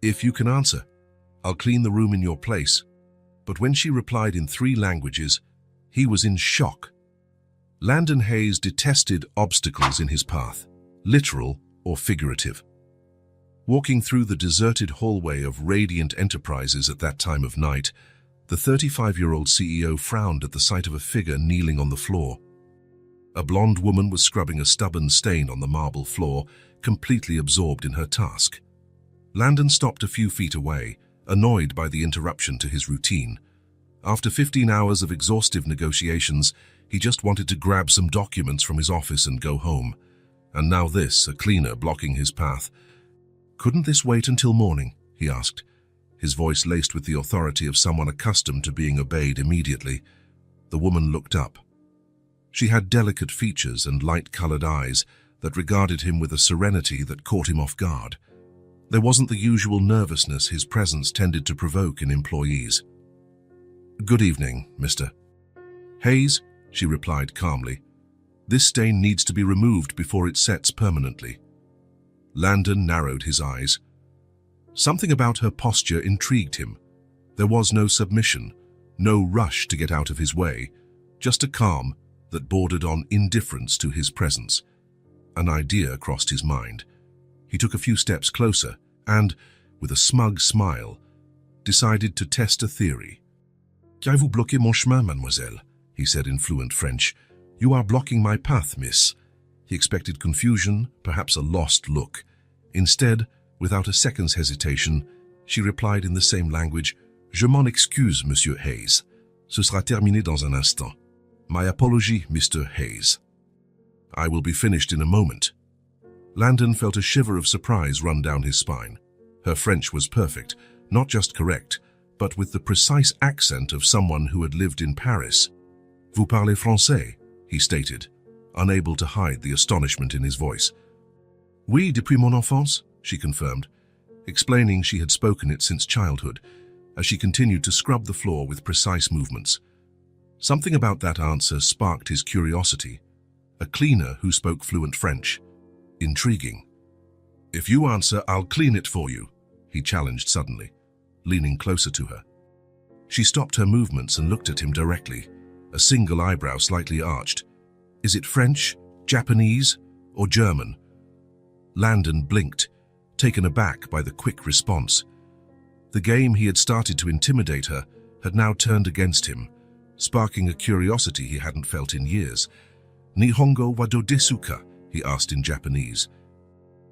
If you can answer, I'll clean the room in your place. But when she replied in 3 languages, he was in shock. Landon Hayes detested obstacles in his path, literal or figurative. Walking through the deserted hallway of Radiant Enterprises at that time of night, the 35-year-old CEO frowned at the sight of a figure kneeling on the floor. A blonde woman was scrubbing a stubborn stain on the marble floor, completely absorbed in her task. Landon stopped a few feet away, annoyed by the interruption to his routine. After 15 hours of exhaustive negotiations, he just wanted to grab some documents from his office and go home. And now this, a cleaner blocking his path. "Couldn't this wait until morning?" he asked, his voice laced with the authority of someone accustomed to being obeyed immediately. The woman looked up. She had delicate features and light-colored eyes that regarded him with a serenity that caught him off guard. There wasn't the usual nervousness his presence tended to provoke in employees. "Good evening, Mr. Hayes," she replied calmly. "This stain needs to be removed before it sets permanently." Landon narrowed his eyes. Something about her posture intrigued him. There was no submission, no rush to get out of his way, just a calm that bordered on indifference to his presence. An idea crossed his mind. He took a few steps closer and, with a smug smile, decided to test a theory. "Vous bloquez mon chemin, mademoiselle," he said in fluent French. "You are blocking my path, miss." He expected confusion, perhaps a lost look. Instead, without a second's hesitation, she replied in the same language, "Je m'en excuse, Monsieur Hayes. Ce sera terminé dans un instant. My apology, Mr. Hayes. I will be finished in a moment." Landon felt a shiver of surprise run down his spine. Her French was perfect, not just correct, but with the precise accent of someone who had lived in Paris. "Vous parlez français?" he stated, unable to hide the astonishment in his voice. "Oui, depuis mon enfance," she confirmed, explaining she had spoken it since childhood, as she continued to scrub the floor with precise movements. Something about that answer sparked his curiosity. A cleaner who spoke fluent French. Intriguing. "If you answer, I'll clean it for you," he challenged suddenly, leaning closer to her. She stopped her movements and looked at him directly, a single eyebrow slightly arched. "Is it French, Japanese, or German?" Landon blinked, taken aback by the quick response. The game he had started to intimidate her had now turned against him, sparking a curiosity he hadn't felt in years. "Nihongo wa do desu ka?" he asked in Japanese.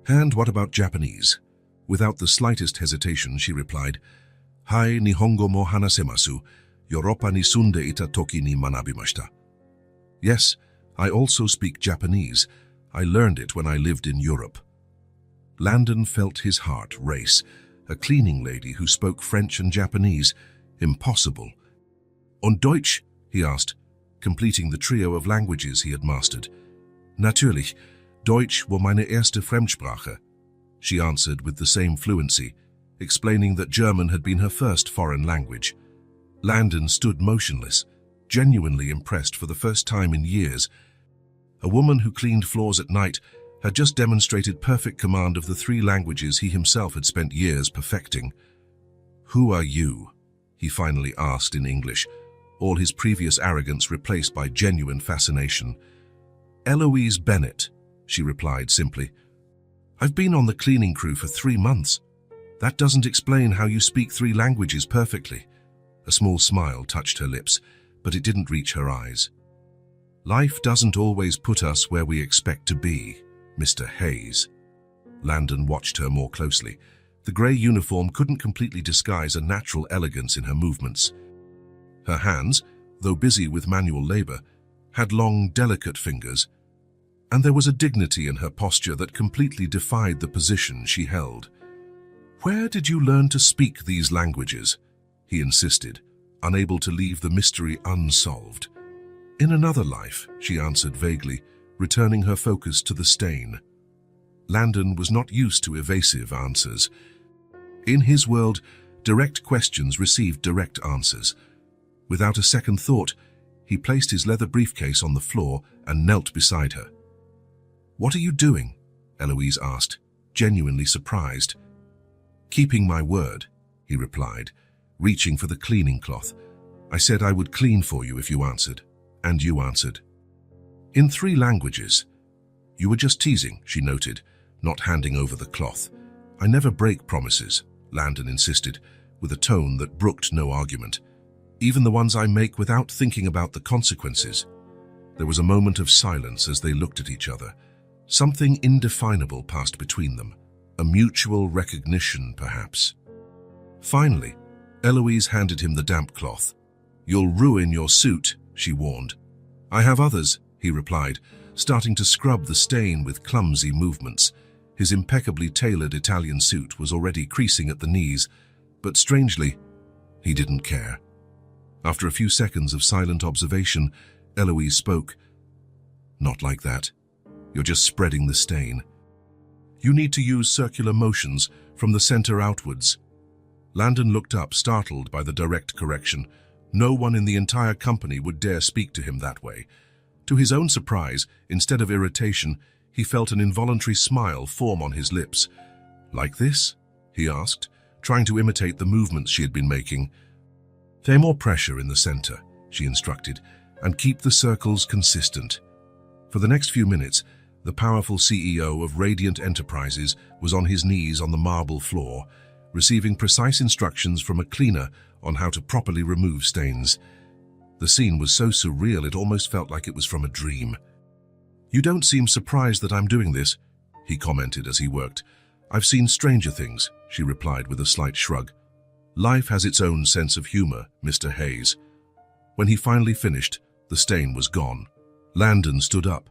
"And what about Japanese?" Without the slightest hesitation, she replied, "Hai Nihongo mo hanasemasu, Europa ni sunde ita toki ni manabimashita." "Yes, I also speak Japanese. I learned it when I lived in Europe." Landon felt his heart race. A cleaning lady who spoke French and Japanese. Impossible. "Und Deutsch?" he asked, completing the trio of languages he had mastered. "Natürlich, Deutsch war meine erste Fremdsprache," she answered with the same fluency, explaining that German had been her first foreign language. Landon stood motionless, genuinely impressed for the first time in years. A woman who cleaned floors at night had just demonstrated perfect command of the 3 languages he himself had spent years perfecting. "Who are you?" he finally asked in English, all his previous arrogance replaced by genuine fascination. "Eloise Bennett," she replied simply. "I've been on the cleaning crew for 3 months. That doesn't explain how you speak 3 languages perfectly." A small smile touched her lips, but it didn't reach her eyes. "Life doesn't always put us where we expect to be, Mr. Hayes." Landon watched her more closely. The grey uniform couldn't completely disguise a natural elegance in her movements. Her hands, though busy with manual labor, had long, delicate fingers, and there was a dignity in her posture that completely defied the position she held. "Where did you learn to speak these languages?" he insisted, unable to leave the mystery unsolved. "In another life," she answered vaguely, returning her focus to the stain. Landon was not used to evasive answers. In his world, direct questions received direct answers. Without a second thought, he placed his leather briefcase on the floor and knelt beside her. "What are you doing?" Eloise asked, genuinely surprised. "Keeping my word," he replied, reaching for the cleaning cloth. "I said I would clean for you if you answered, and you answered." "In 3 languages." "You were just teasing," she noted, not handing over the cloth. "I never break promises," Landon insisted, with a tone that brooked no argument. "Even the ones I make without thinking about the consequences." There was a moment of silence as they looked at each other. Something indefinable passed between them, a mutual recognition, perhaps. Finally, Eloise handed him the damp cloth. "You'll ruin your suit," she warned. "I have others," he replied, starting to scrub the stain with clumsy movements. His impeccably tailored Italian suit was already creasing at the knees, but strangely, he didn't care. After a few seconds of silent observation, Eloise spoke. "Not like that. You're just spreading the stain. You need to use circular motions from the center outwards." Landon looked up, startled by the direct correction. No one in the entire company would dare speak to him that way. To his own surprise, instead of irritation, he felt an involuntary smile form on his lips. "Like this?" he asked, trying to imitate the movements she had been making. "Lay more pressure in the center," she instructed, "and keep the circles consistent." For the next few minutes, the powerful CEO of Radiant Enterprises was on his knees on the marble floor, receiving precise instructions from a cleaner on how to properly remove stains. The scene was so surreal it almost felt like it was from a dream. "You don't seem surprised that I'm doing this," he commented as he worked. "I've seen stranger things," she replied with a slight shrug. "Life has its own sense of humor, Mr. Hayes." When he finally finished, the stain was gone. Landon stood up,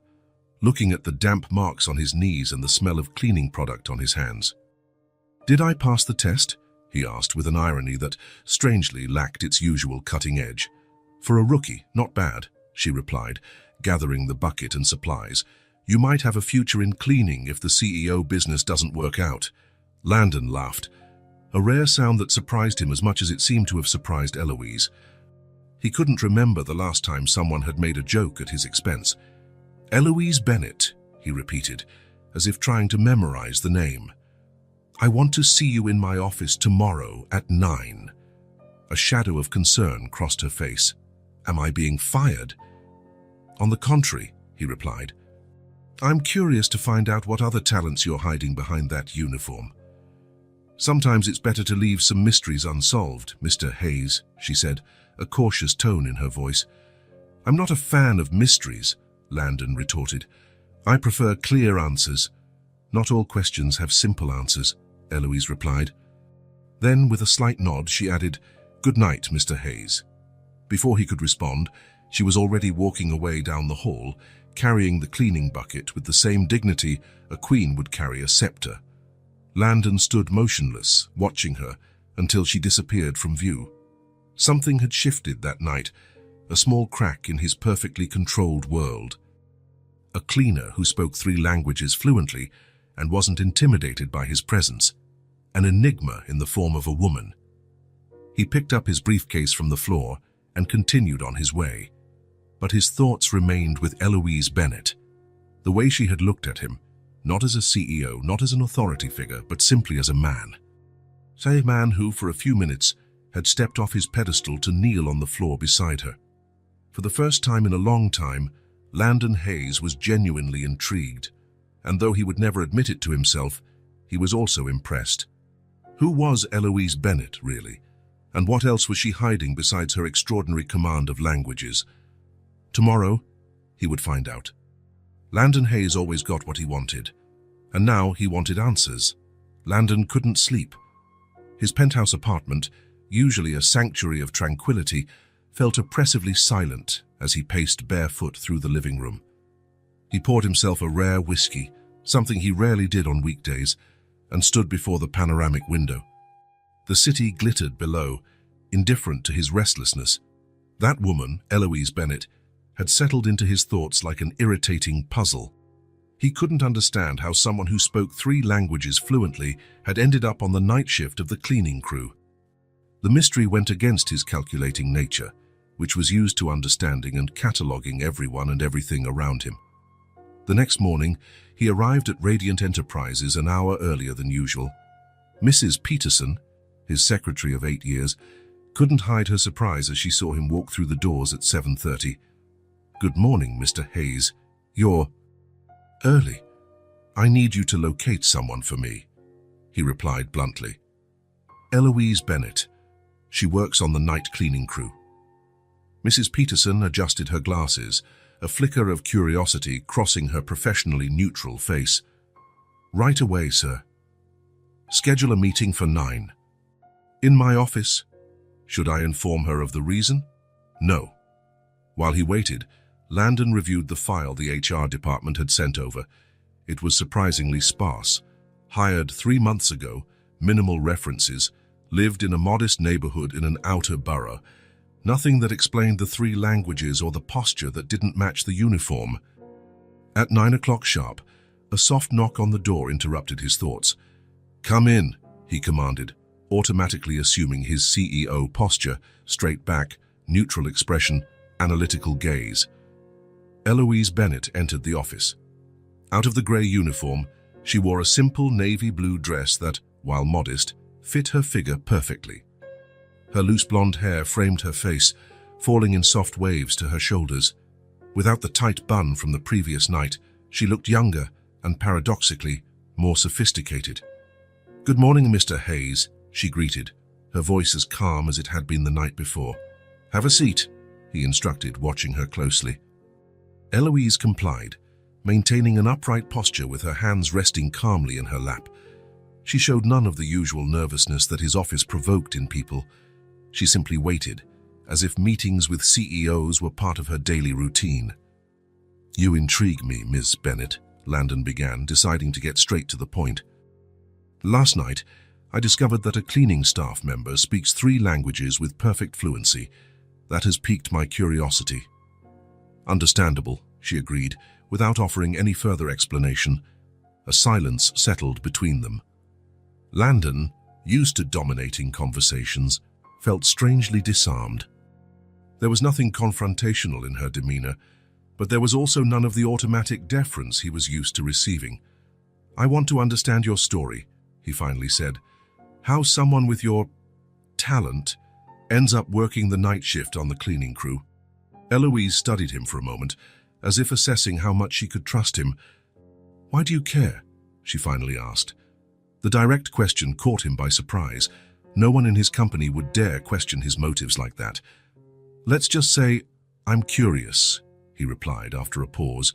looking at the damp marks on his knees and the smell of cleaning product on his hands. "Did I pass the test?" he asked with an irony that strangely lacked its usual cutting edge. "For a rookie, not bad," she replied, gathering the bucket and supplies. "You might have a future in cleaning if the CEO business doesn't work out." Landon laughed, a rare sound that surprised him as much as it seemed to have surprised Eloise. He couldn't remember the last time someone had made a joke at his expense. "Eloise Bennett," he repeated, as if trying to memorize the name. "I want to see you in my office tomorrow at 9. A shadow of concern crossed her face. "Am I being fired?" "On the contrary," he replied. "I'm curious to find out what other talents you're hiding behind that uniform." "Sometimes it's better to leave some mysteries unsolved, Mr. Hayes," she said, a cautious tone in her voice. "I'm not a fan of mysteries," Landon retorted. "I prefer clear answers." "Not all questions have simple answers," Eloise replied. Then, with a slight nod, she added, "Good night, Mr. Hayes." Before he could respond, she was already walking away down the hall, carrying the cleaning bucket with the same dignity a queen would carry a scepter. Landon stood motionless, watching her, until she disappeared from view. Something had shifted that night, a small crack in his perfectly controlled world. A cleaner who spoke 3 languages fluently and wasn't intimidated by his presence. An enigma in the form of a woman. He picked up his briefcase from the floor and continued on his way. But his thoughts remained with Eloise Bennett. The way she had looked at him, not as a CEO, not as an authority figure, but simply as a man. A man who, for a few minutes, had stepped off his pedestal to kneel on the floor beside her. For the first time in a long time, Landon Hayes was genuinely intrigued, and though he would never admit it to himself, he was also impressed. Who was Eloise Bennett, really? And what else was she hiding besides her extraordinary command of languages? Tomorrow, he would find out. Landon Hayes always got what he wanted, and now he wanted answers. Landon couldn't sleep. His penthouse apartment, usually a sanctuary of tranquility, felt oppressively silent as he paced barefoot through the living room. He poured himself a rare whiskey, something he rarely did on weekdays, and stood before the panoramic window. The city glittered below, indifferent to his restlessness. That woman, Eloise Bennett, had settled into his thoughts like an irritating puzzle. He couldn't understand how someone who spoke 3 languages fluently had ended up on the night shift of the cleaning crew. The mystery went against his calculating nature, which was used to understanding and cataloging everyone and everything around him. The next morning, he arrived at Radiant Enterprises an hour earlier than usual. Mrs. Peterson, his secretary of 8 years, couldn't hide her surprise as she saw him walk through the doors at 7:30. "Good morning, Mr. Hayes. You're early. I need you to locate someone for me," he replied bluntly. "Eloise Bennett. She works on the night cleaning crew." Mrs. Peterson adjusted her glasses, a flicker of curiosity crossing her professionally neutral face. "Right away, sir. Schedule a meeting for 9. In my office." Should I inform her of the reason? No. While he waited, Landon reviewed the file the HR department had sent over. It was surprisingly sparse. Hired 3 months ago, minimal references, lived in a modest neighborhood in an outer borough. Nothing that explained the 3 languages or the posture that didn't match the uniform. At 9 o'clock sharp, a soft knock on the door interrupted his thoughts. "Come in," he commanded, automatically assuming his CEO posture, straight back, neutral expression, analytical gaze. Eloise Bennett entered the office. Out of the grey uniform, she wore a simple navy blue dress that, while modest, fit her figure perfectly. Her loose blonde hair framed her face, falling in soft waves to her shoulders. Without the tight bun from the previous night, she looked younger and, paradoxically, more sophisticated. "Good morning, Mr. Hayes," she greeted, her voice as calm as it had been the night before. "Have a seat," he instructed, watching her closely. Eloise complied, maintaining an upright posture with her hands resting calmly in her lap. She showed none of the usual nervousness that his office provoked in people. She simply waited, as if meetings with CEOs were part of her daily routine. "You intrigue me, Ms. Bennett," Landon began, deciding to get straight to the point. "Last night, I discovered that a cleaning staff member speaks 3 languages with perfect fluency. That has piqued my curiosity." "Understandable," she agreed, without offering any further explanation. A silence settled between them. Landon, used to dominating conversations, felt strangely disarmed. There was nothing confrontational in her demeanor, but there was also none of the automatic deference he was used to receiving. "I want to understand your story," he finally said. "How someone with your talent ends up working the night shift on the cleaning crew." Eloise studied him for a moment, as if assessing how much she could trust him. "Why do you care?" she finally asked. The direct question caught him by surprise. No one in his company would dare question his motives like that. "Let's just say, I'm curious," he replied after a pause,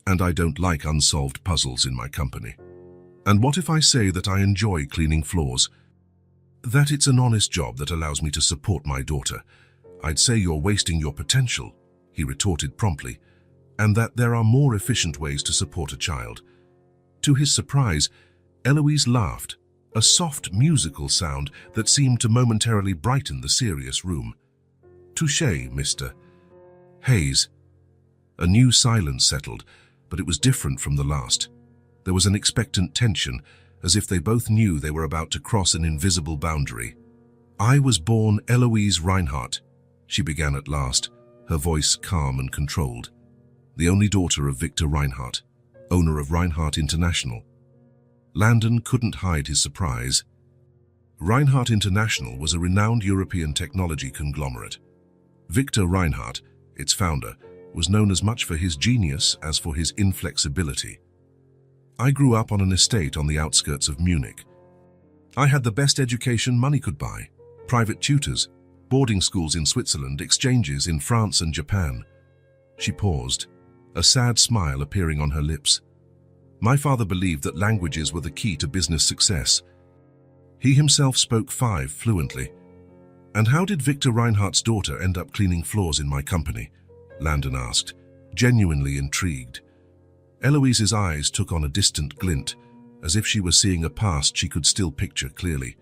"and I don't like unsolved puzzles in my company." "And what if I say that I enjoy cleaning floors? That it's an honest job that allows me to support my daughter?" "I'd say you're wasting your potential," he retorted promptly, "and that there are more efficient ways to support a child." To his surprise, Eloise laughed, a soft musical sound that seemed to momentarily brighten the serious room. "Touché, Mr. Hayes." A new silence settled, but it was different from the last. There was an expectant tension, as if they both knew they were about to cross an invisible boundary. "I was born Eloise Reinhardt," she began at last, her voice calm and controlled. "The only daughter of Victor Reinhardt, owner of Reinhardt International." Landon couldn't hide his surprise. Reinhardt International was a renowned European technology conglomerate. Victor Reinhardt, its founder, was known as much for his genius as for his inflexibility. "I grew up on an estate on the outskirts of Munich. I had the best education money could buy, private tutors, boarding schools in Switzerland, exchanges in France and Japan." She paused, a sad smile appearing on her lips. "My father believed that languages were the key to business success. He himself spoke 5 fluently." "And how did Victor Reinhardt's daughter end up cleaning floors in my company?" Landon asked, genuinely intrigued. Eloise's eyes took on a distant glint, as if she were seeing a past she could still picture clearly.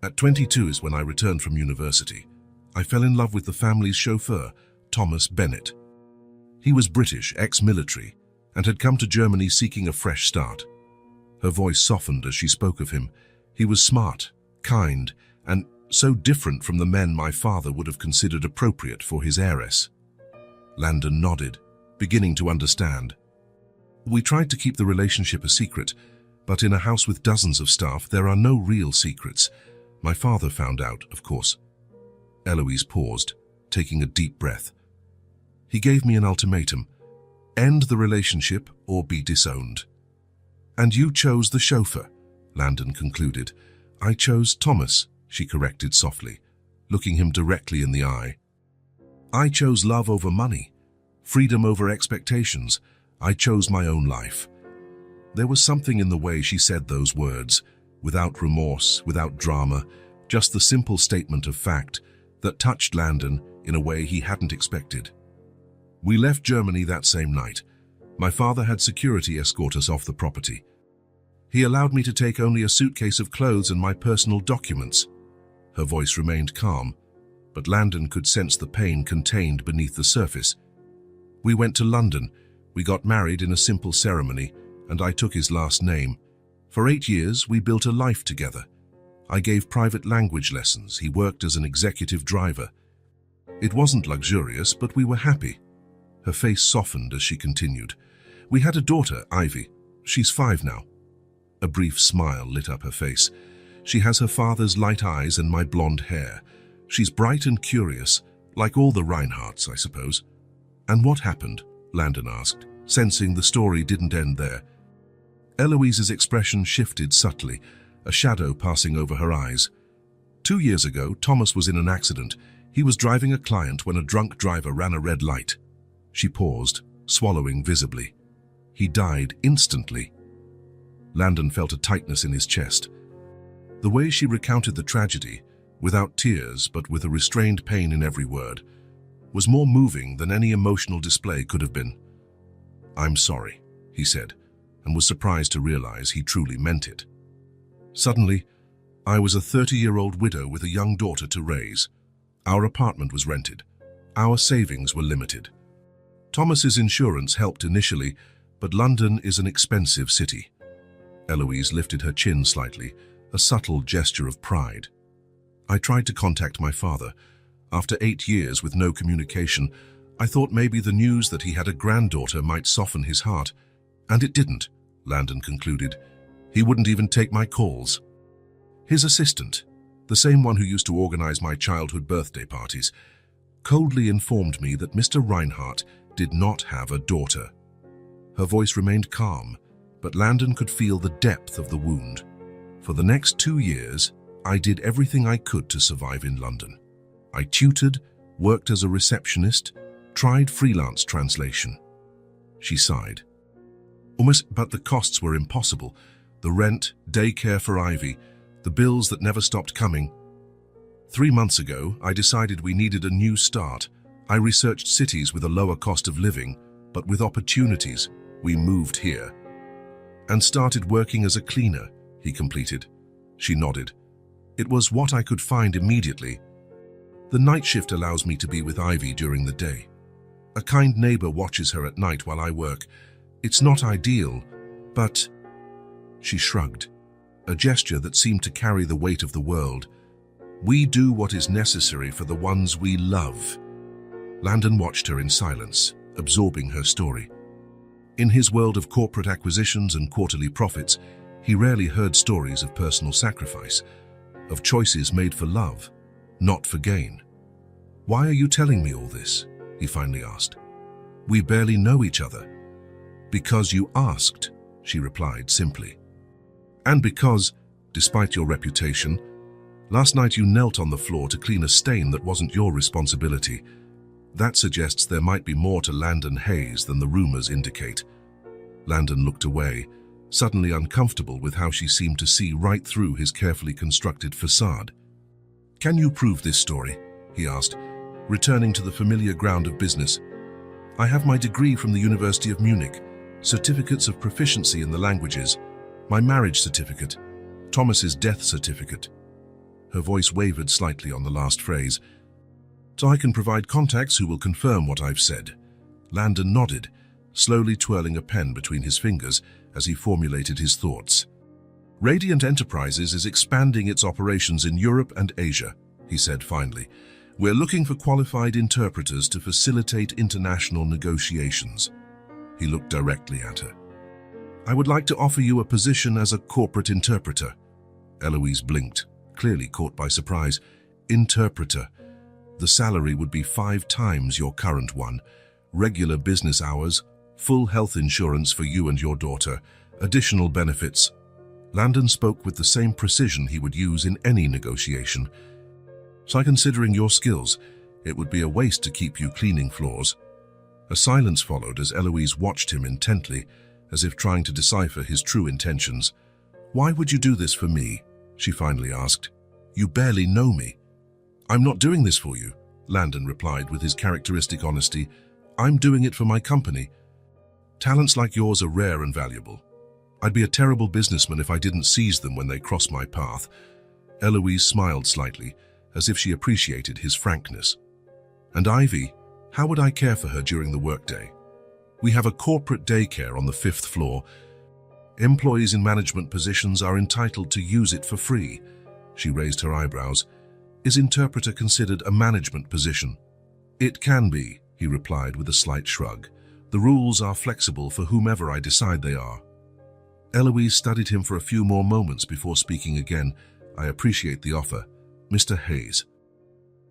"At 22 is when I returned from university. I fell in love with the family's chauffeur, Thomas Bennett. He was British, ex-military, and had come to Germany seeking a fresh start." Her voice softened as she spoke of him. "He was smart, kind, and so different from the men my father would have considered appropriate for his heiress." Landon nodded, beginning to understand. "We tried to keep the relationship a secret, But in a house with dozens of staff, there are no real secrets. My father found out, of course. Eloise paused, taking a deep breath. He gave me an ultimatum: end the relationship or be disowned. And you chose the chauffeur, Landon concluded. I chose Thomas, she corrected softly, looking him directly in the eye. I chose love over money, freedom over expectations. I chose my own life. There was something in the way she said those words, without remorse, without drama, just the simple statement of fact that touched Landon in a way he hadn't expected. We left Germany that same night. My father had security escort us off the property. He allowed me to take only a suitcase of clothes and my personal documents. Her voice remained calm, but Landon could sense the pain contained beneath the surface. We went to London. We got married in a simple ceremony, and I took his last name. For 8 years, we built a life together. I gave private language lessons. He worked as an executive driver. It wasn't luxurious, but we were happy. Her face softened as she continued. We had a daughter, Ivy. She's 5 now. A brief smile lit up her face. She has her father's light eyes and my blonde hair. She's bright and curious, like all the Reinhardts, I suppose. And what happened? Landon asked, sensing the story didn't end there. Eloise's expression shifted subtly, a shadow passing over her eyes. 2 years ago, Thomas was in an accident. He was driving a client when a drunk driver ran a red light. She paused, swallowing visibly. He died instantly. Landon felt a tightness in his chest. The way she recounted the tragedy, without tears but with a restrained pain in every word, was more moving than any emotional display could have been. I'm sorry, he said, and was surprised to realize he truly meant it. Suddenly, I was a 30-year-old widow with a young daughter to raise. Our apartment was rented. Our savings were limited. Thomas's insurance helped initially, but London is an expensive city. Eloise lifted her chin slightly, a subtle gesture of pride. I tried to contact my father. After 8 years with no communication, I thought maybe the news that he had a granddaughter might soften his heart. And it didn't, Landon concluded. He wouldn't even take my calls. His assistant, the same one who used to organize my childhood birthday parties, coldly informed me that Mr. Reinhardt did not have a daughter. Her voice remained calm, but Landon could feel the depth of the wound. For the next 2 years, I did everything I could to survive in London. I tutored, worked as a receptionist, tried freelance translation. She sighed. But the costs were impossible. The rent, daycare for Ivy, the bills that never stopped coming. 3 months ago, I decided we needed a new start. I researched cities with a lower cost of living, but with opportunities. We moved here. And started working as a cleaner, he completed. She nodded. It was what I could find immediately. The night shift allows me to be with Ivy during the day. A kind neighbor watches her at night while I work. It's not ideal, but... She shrugged, a gesture that seemed to carry the weight of the world. We do what is necessary for the ones we love. Landon watched her in silence, absorbing her story. In his world of corporate acquisitions and quarterly profits, he rarely heard stories of personal sacrifice, of choices made for love, not for gain. Why are you telling me all this? He finally asked. We barely know each other. Because you asked, she replied simply. And because, despite your reputation, last night you knelt on the floor to clean a stain that wasn't your responsibility. That suggests there might be more to Landon Hayes than the rumors indicate. Landon looked away, suddenly uncomfortable with how she seemed to see right through his carefully constructed facade. Can you prove this story? He asked, returning to the familiar ground of business. I have my degree from the University of Munich, certificates of proficiency in the languages, my marriage certificate, Thomas's death certificate. Her voice wavered slightly on the last phrase. So I can provide contacts who will confirm what I've said. Landon nodded, slowly twirling a pen between his fingers as he formulated his thoughts. Radiant Enterprises is expanding its operations in Europe and Asia, he said finally. We're looking for qualified interpreters to facilitate international negotiations. He looked directly at her. I would like to offer you a position as a corporate interpreter. Eloise blinked, clearly caught by surprise. Interpreter. The salary would be 5 times your current one. Regular business hours, full health insurance for you and your daughter, additional benefits. Landon spoke with the same precision he would use in any negotiation. So considering your skills, it would be a waste to keep you cleaning floors. A silence followed as Eloise watched him intently, as if trying to decipher his true intentions. Why would you do this for me? She finally asked. You barely know me. I'm not doing this for you, Landon replied with his characteristic honesty. I'm doing it for my company. Talents like yours are rare and valuable. I'd be a terrible businessman if I didn't seize them when they cross my path. Eloise smiled slightly, as if she appreciated his frankness. And Ivy, how would I care for her during the workday? We have a corporate daycare on the 5th floor. Employees in management positions are entitled to use it for free. She raised her eyebrows. Is interpreter considered a management position? It can be, he replied with a slight shrug. The rules are flexible for whomever I decide they are. Eloise studied him for a few more moments before speaking again. I appreciate the offer, Mr. Hayes.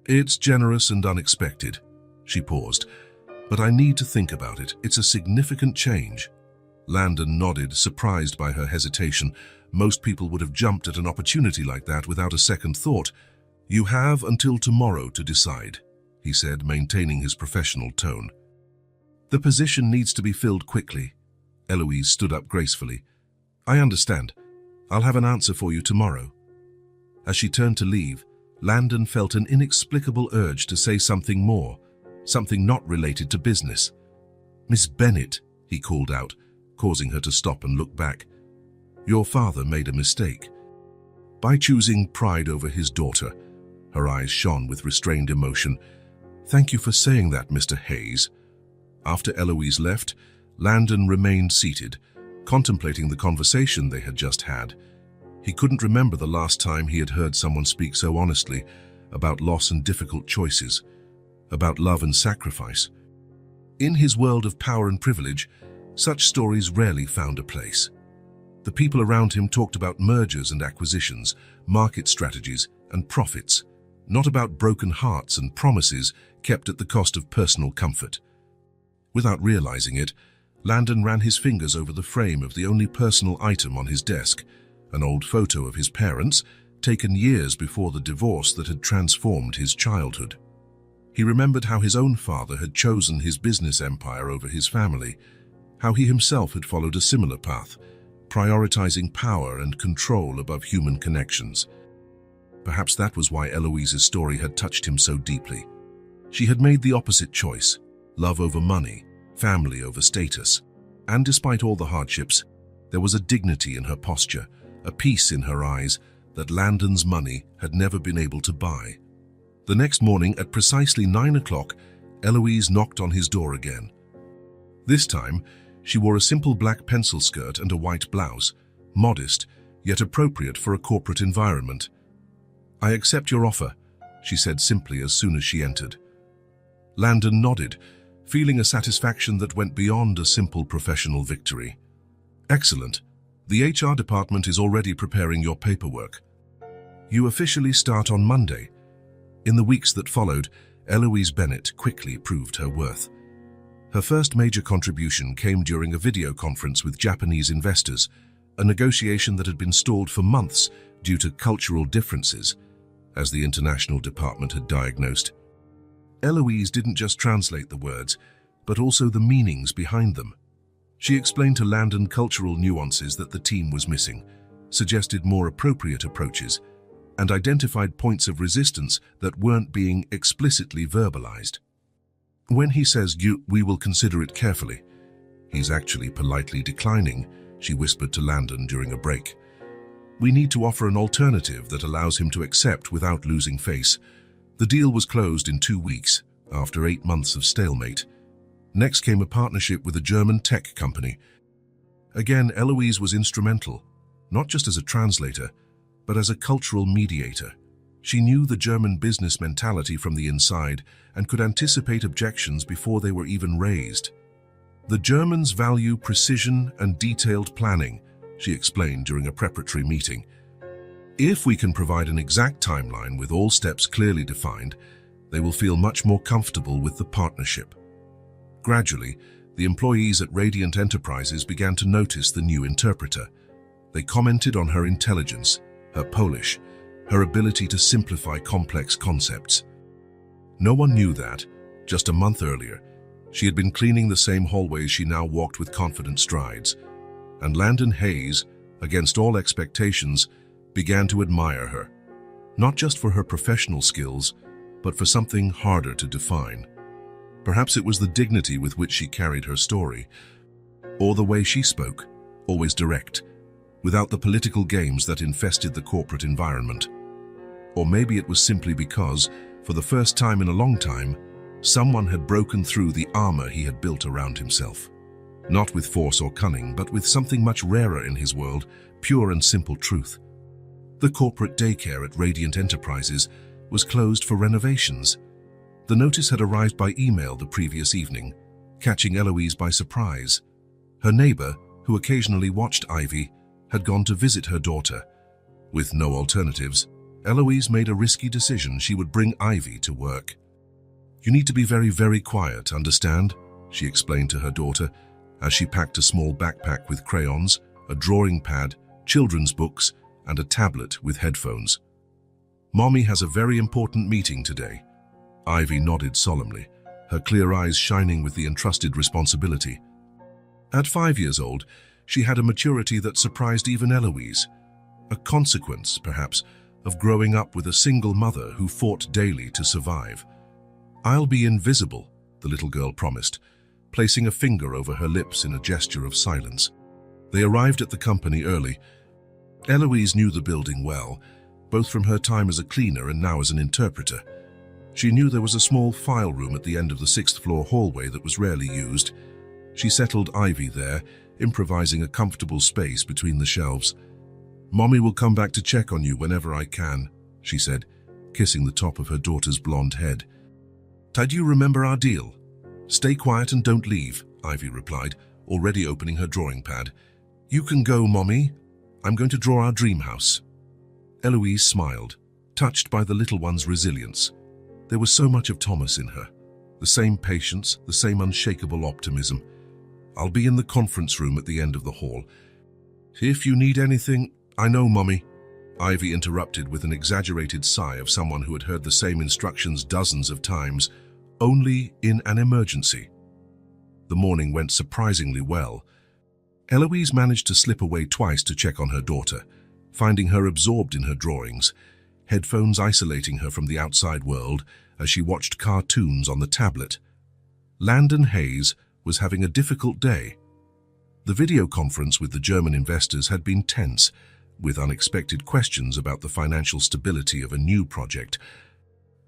It's generous and unexpected. She paused. But I need to think about it. It's a significant change. Landon nodded, surprised by her hesitation. Most people would have jumped at an opportunity like that without a second thought. You have until tomorrow to decide, he said, maintaining his professional tone. The position needs to be filled quickly. Eloise stood up gracefully. I understand. I'll have an answer for you tomorrow. As she turned to leave, Landon felt an inexplicable urge to say something more, something not related to business. Miss Bennett, he called out, causing her to stop and look back. Your father made a mistake. By choosing pride over his daughter. Her eyes shone with restrained emotion. Thank you for saying that, Mr. Hayes. After Eloise left, Landon remained seated, contemplating the conversation they had just had. He couldn't remember the last time he had heard someone speak so honestly about loss and difficult choices, about love and sacrifice. In his world of power and privilege, such stories rarely found a place. The people around him talked about mergers and acquisitions, market strategies and profits, not about broken hearts and promises kept at the cost of personal comfort. Without realizing it, Landon ran his fingers over the frame of the only personal item on his desk, an old photo of his parents, taken years before the divorce that had transformed his childhood. He remembered how his own father had chosen his business empire over his family, how he himself had followed a similar path, prioritizing power and control above human connections. Perhaps that was why Eloise's story had touched him so deeply. She had made the opposite choice, love over money, family over status. And despite all the hardships, there was a dignity in her posture, a peace in her eyes that Landon's money had never been able to buy. The next morning at precisely 9 o'clock, Eloise knocked on his door again. This time, she wore a simple black pencil skirt and a white blouse, modest, yet appropriate for a corporate environment. I accept your offer, she said simply as soon as she entered. Landon nodded, feeling a satisfaction that went beyond a simple professional victory. Excellent. The HR department is already preparing your paperwork. You officially start on Monday. In the weeks that followed, Eloise Bennett quickly proved her worth. Her first major contribution came during a video conference with Japanese investors, a negotiation that had been stalled for months due to cultural differences, as the international department had diagnosed. Eloise didn't just translate the words, but also the meanings behind them. She explained to Landon cultural nuances that the team was missing, suggested more appropriate approaches, and identified points of resistance that weren't being explicitly verbalized. When he says, we will consider it carefully, he's actually politely declining, she whispered to Landon during a break. We need to offer an alternative that allows him to accept without losing face. The deal was closed in 2 weeks, after 8 months of stalemate. Next came a partnership with a German tech company. Again, Eloise was instrumental, not just as a translator, but as a cultural mediator. She knew the German business mentality from the inside and could anticipate objections before they were even raised. The Germans value precision and detailed planning, she explained during a preparatory meeting. If we can provide an exact timeline with all steps clearly defined, they will feel much more comfortable with the partnership. Gradually, the employees at Radiant Enterprises began to notice the new interpreter. They commented on her intelligence, her Polish, her ability to simplify complex concepts. No one knew that, just a month earlier, she had been cleaning the same hallways she now walked with confident strides, and Landon Hayes, against all expectations, began to admire her, not just for her professional skills, but for something harder to define. Perhaps it was the dignity with which she carried her story, or the way she spoke, always direct, without the political games that infested the corporate environment. Or maybe it was simply because, for the first time in a long time, someone had broken through the armor he had built around himself. Not with force or cunning, but with something much rarer in his world, pure and simple truth. The corporate daycare at Radiant Enterprises was closed for renovations. The notice had arrived by email the previous evening, catching Eloise by surprise. Her neighbor, who occasionally watched Ivy, had gone to visit her daughter. With no alternatives, Eloise made a risky decision: she would bring Ivy to work. "You need to be very, very quiet, understand?" she explained to her daughter as she packed a small backpack with crayons, a drawing pad, children's books, and a tablet with headphones. "Mommy has a very important meeting today." Ivy nodded solemnly, her clear eyes shining with the entrusted responsibility. At 5 years old, she had a maturity that surprised even Eloise, a consequence, perhaps, of growing up with a single mother who fought daily to survive. "I'll be invisible," the little girl promised, placing a finger over her lips in a gesture of silence. They arrived at the company early. Eloise knew the building well, both from her time as a cleaner and now as an interpreter. She knew there was a small file room at the end of the 6th-floor hallway that was rarely used. She settled Ivy there, improvising a comfortable space between the shelves. "Mommy will come back to check on you whenever I can," she said, kissing the top of her daughter's blonde head. "Do you remember our deal? Stay quiet and don't leave," Ivy replied, already opening her drawing pad. "You can go, Mommy. I'm going to draw our dream house." Eloise smiled, touched by the little one's resilience. There was so much of Thomas in her. The same patience, the same unshakable optimism. "I'll be in the conference room at the end of the hall. If you need anything..." "I know, Mommy," Ivy interrupted with an exaggerated sigh of someone who had heard the same instructions dozens of times, only in an emergency. The morning went surprisingly well. Eloise managed to slip away twice to check on her daughter, finding her absorbed in her drawings, headphones isolating her from the outside world as she watched cartoons on the tablet. Landon Hayes was having a difficult day. The video conference with the German investors had been tense, with unexpected questions about the financial stability of a new project.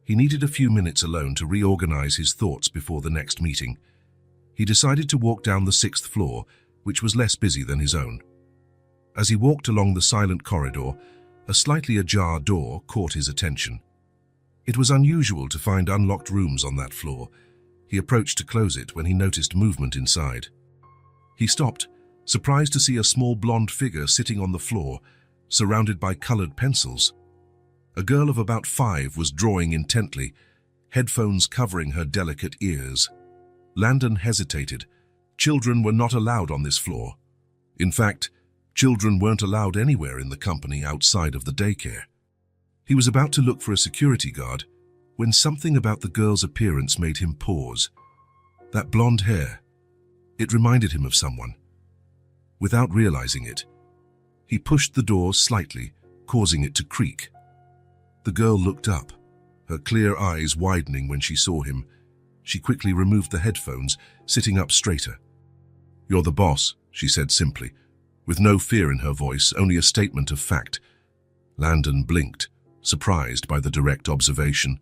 He needed a few minutes alone to reorganize his thoughts before the next meeting. He decided to walk down the 6th floor, which was less busy than his own. As he walked along the silent corridor, a slightly ajar door caught his attention. It was unusual to find unlocked rooms on that floor. He approached to close it when he noticed movement inside. He stopped, surprised to see a small blonde figure sitting on the floor, surrounded by colored pencils. A girl of about 5 was drawing intently, headphones covering her delicate ears. Landon hesitated. Children were not allowed on this floor. In fact, children weren't allowed anywhere in the company outside of the daycare. He was about to look for a security guard when something about the girl's appearance made him pause. That blonde hair, it reminded him of someone. Without realizing it, he pushed the door slightly, causing it to creak. The girl looked up, her clear eyes widening when she saw him. She quickly removed the headphones, sitting up straighter. "You're the boss," she said simply, with no fear in her voice, only a statement of fact. Landon blinked, surprised by the direct observation.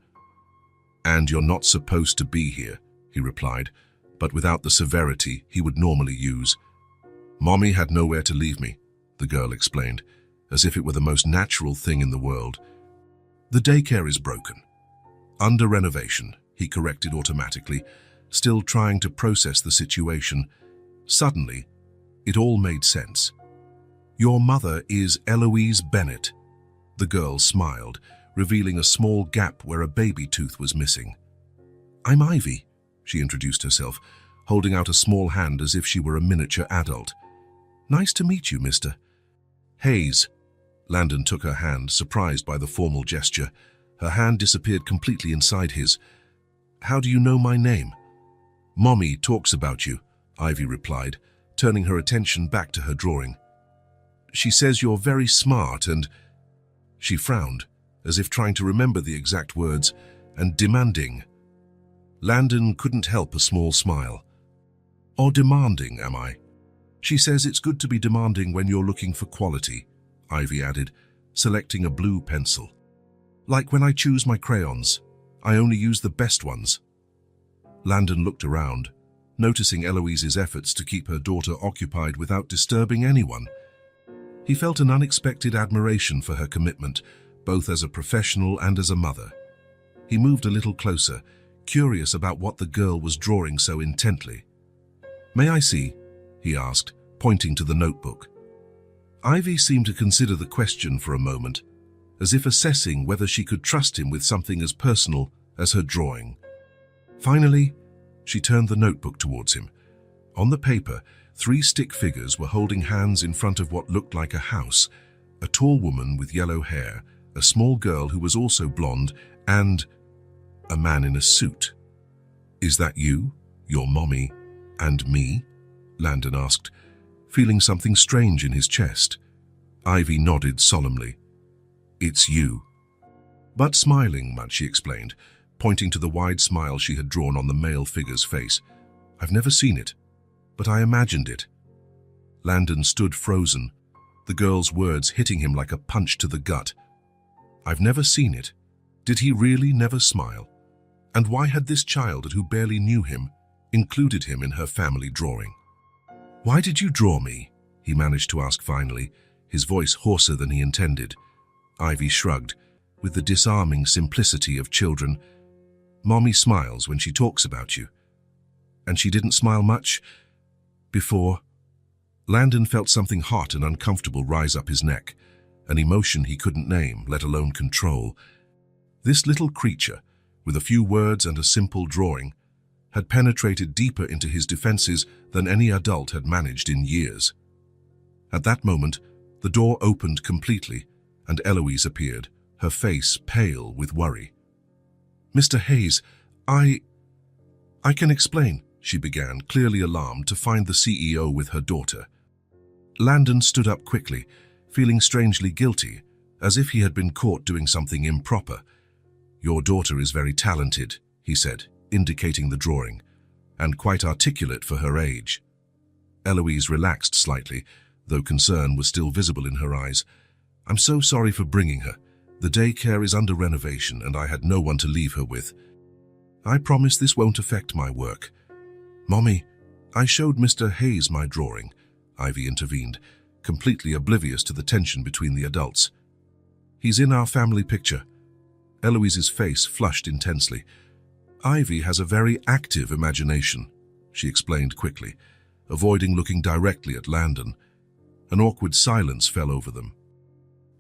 "And you're not supposed to be here," he replied, but without the severity he would normally use. "Mommy had nowhere to leave me," the girl explained, as if it were the most natural thing in the world. "The daycare is broken. Under renovation," he corrected automatically, still trying to process the situation, Suddenly, it all made sense. Your mother is Eloise Bennett. The girl smiled, revealing a small gap where a baby tooth was missing. I'm Ivy, she introduced herself, holding out a small hand as if she were a miniature adult. Nice to meet you, Mr. Hayes. Landon took her hand, surprised by the formal gesture. Her hand disappeared completely inside his. How do you know my name? Mommy talks about you, Ivy replied, turning her attention back to her drawing. She says you're very smart and... She frowned, as if trying to remember the exact words, and demanding. Landon couldn't help a small smile. Or demanding, am I? She says it's good to be demanding when you're looking for quality, Ivy added, selecting a blue pencil. Like when I choose my crayons, I only use the best ones. Landon looked around, noticing Eloise's efforts to keep her daughter occupied without disturbing anyone. He felt an unexpected admiration for her commitment, both as a professional and as a mother. He moved a little closer, curious about what the girl was drawing so intently. May I see? He asked, pointing to the notebook. Ivy seemed to consider the question for a moment, as if assessing whether she could trust him with something as personal as her drawing. Finally, she turned the notebook towards him. On the paper, 3 stick figures were holding hands in front of what looked like a house, a tall woman with yellow hair, a small girl who was also blonde, and a man in a suit. Is that you, your mommy, and me? Landon asked, feeling something strange in his chest. Ivy nodded solemnly. It's you. But smiling much, she explained, pointing to the wide smile she had drawn on the male figure's face. I've never seen it, but I imagined it. Landon stood frozen, the girl's words hitting him like a punch to the gut. I've never seen it. Did he really never smile? And why had this child, who barely knew him, included him in her family drawing? Why did you draw me? He managed to ask finally, his voice hoarser than he intended. Ivy shrugged, with the disarming simplicity of children. Mommy smiles when she talks about you. And she didn't smile much before. Landon felt something hot and uncomfortable rise up his neck, an emotion he couldn't name, let alone control. This little creature, with a few words and a simple drawing, had penetrated deeper into his defenses than any adult had managed in years. At that moment, the door opened completely, and Eloise appeared, her face pale with worry. Mr. Hayes, I can explain, she began, clearly alarmed to find the CEO with her daughter. Landon stood up quickly, feeling strangely guilty, as if he had been caught doing something improper. Your daughter is very talented, he said, indicating the drawing, and quite articulate for her age. Eloise relaxed slightly, though concern was still visible in her eyes. I'm so sorry for bringing her. The daycare is under renovation and I had no one to leave her with. I promise this won't affect my work. Mommy, I showed Mr. Hayes my drawing, Ivy intervened, completely oblivious to the tension between the adults. He's in our family picture. Eloise's face flushed intensely. Ivy has a very active imagination, she explained quickly, avoiding looking directly at Landon. An awkward silence fell over them.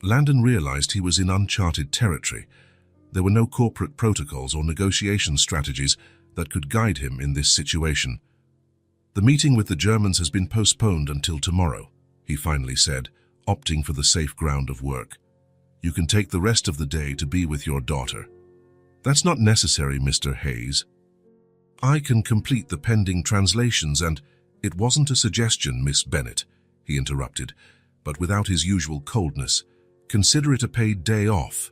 Landon realized he was in uncharted territory. There were no corporate protocols or negotiation strategies that could guide him in this situation. The meeting with the Germans has been postponed until tomorrow, he finally said, opting for the safe ground of work. You can take the rest of the day to be with your daughter. That's not necessary, Mr. Hayes. I can complete the pending translations and... It wasn't a suggestion, Miss Bennett, he interrupted, but without his usual coldness. Consider it a paid day off.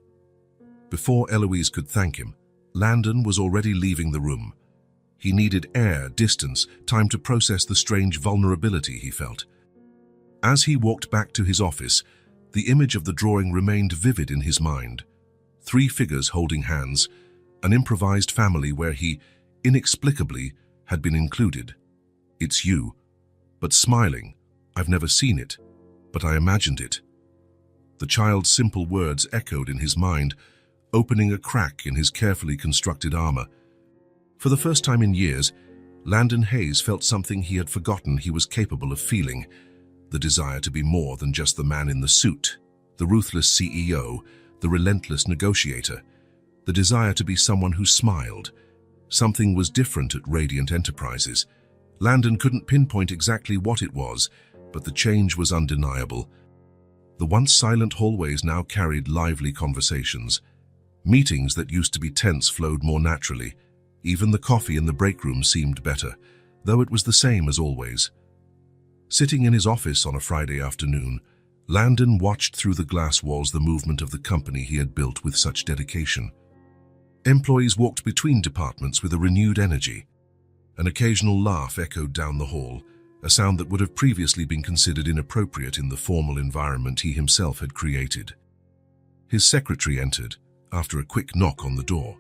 Before Eloise could thank him, Landon was already leaving the room. He needed air, distance, time to process the strange vulnerability he felt. As he walked back to his office, the image of the drawing remained vivid in his mind. 3 figures holding hands, an improvised family where he, inexplicably, had been included. It's you. But smiling, I've never seen it, but I imagined it. The child's simple words echoed in his mind, opening a crack in his carefully constructed armor. For the first time in years, Landon Hayes felt something he had forgotten he was capable of feeling, the desire to be more than just the man in the suit, the ruthless CEO, the relentless negotiator, the desire to be someone who smiled. Something was different at Radiant Enterprises. Landon couldn't pinpoint exactly what it was, but the change was undeniable. The once silent hallways now carried lively conversations. Meetings that used to be tense flowed more naturally. Even the coffee in the break room seemed better, though it was the same as always. Sitting in his office on a Friday afternoon, Landon watched through the glass walls the movement of the company he had built with such dedication. Employees walked between departments with a renewed energy. An occasional laugh echoed down the hall, a sound that would have previously been considered inappropriate in the formal environment he himself had created. His secretary entered, after a quick knock on the door.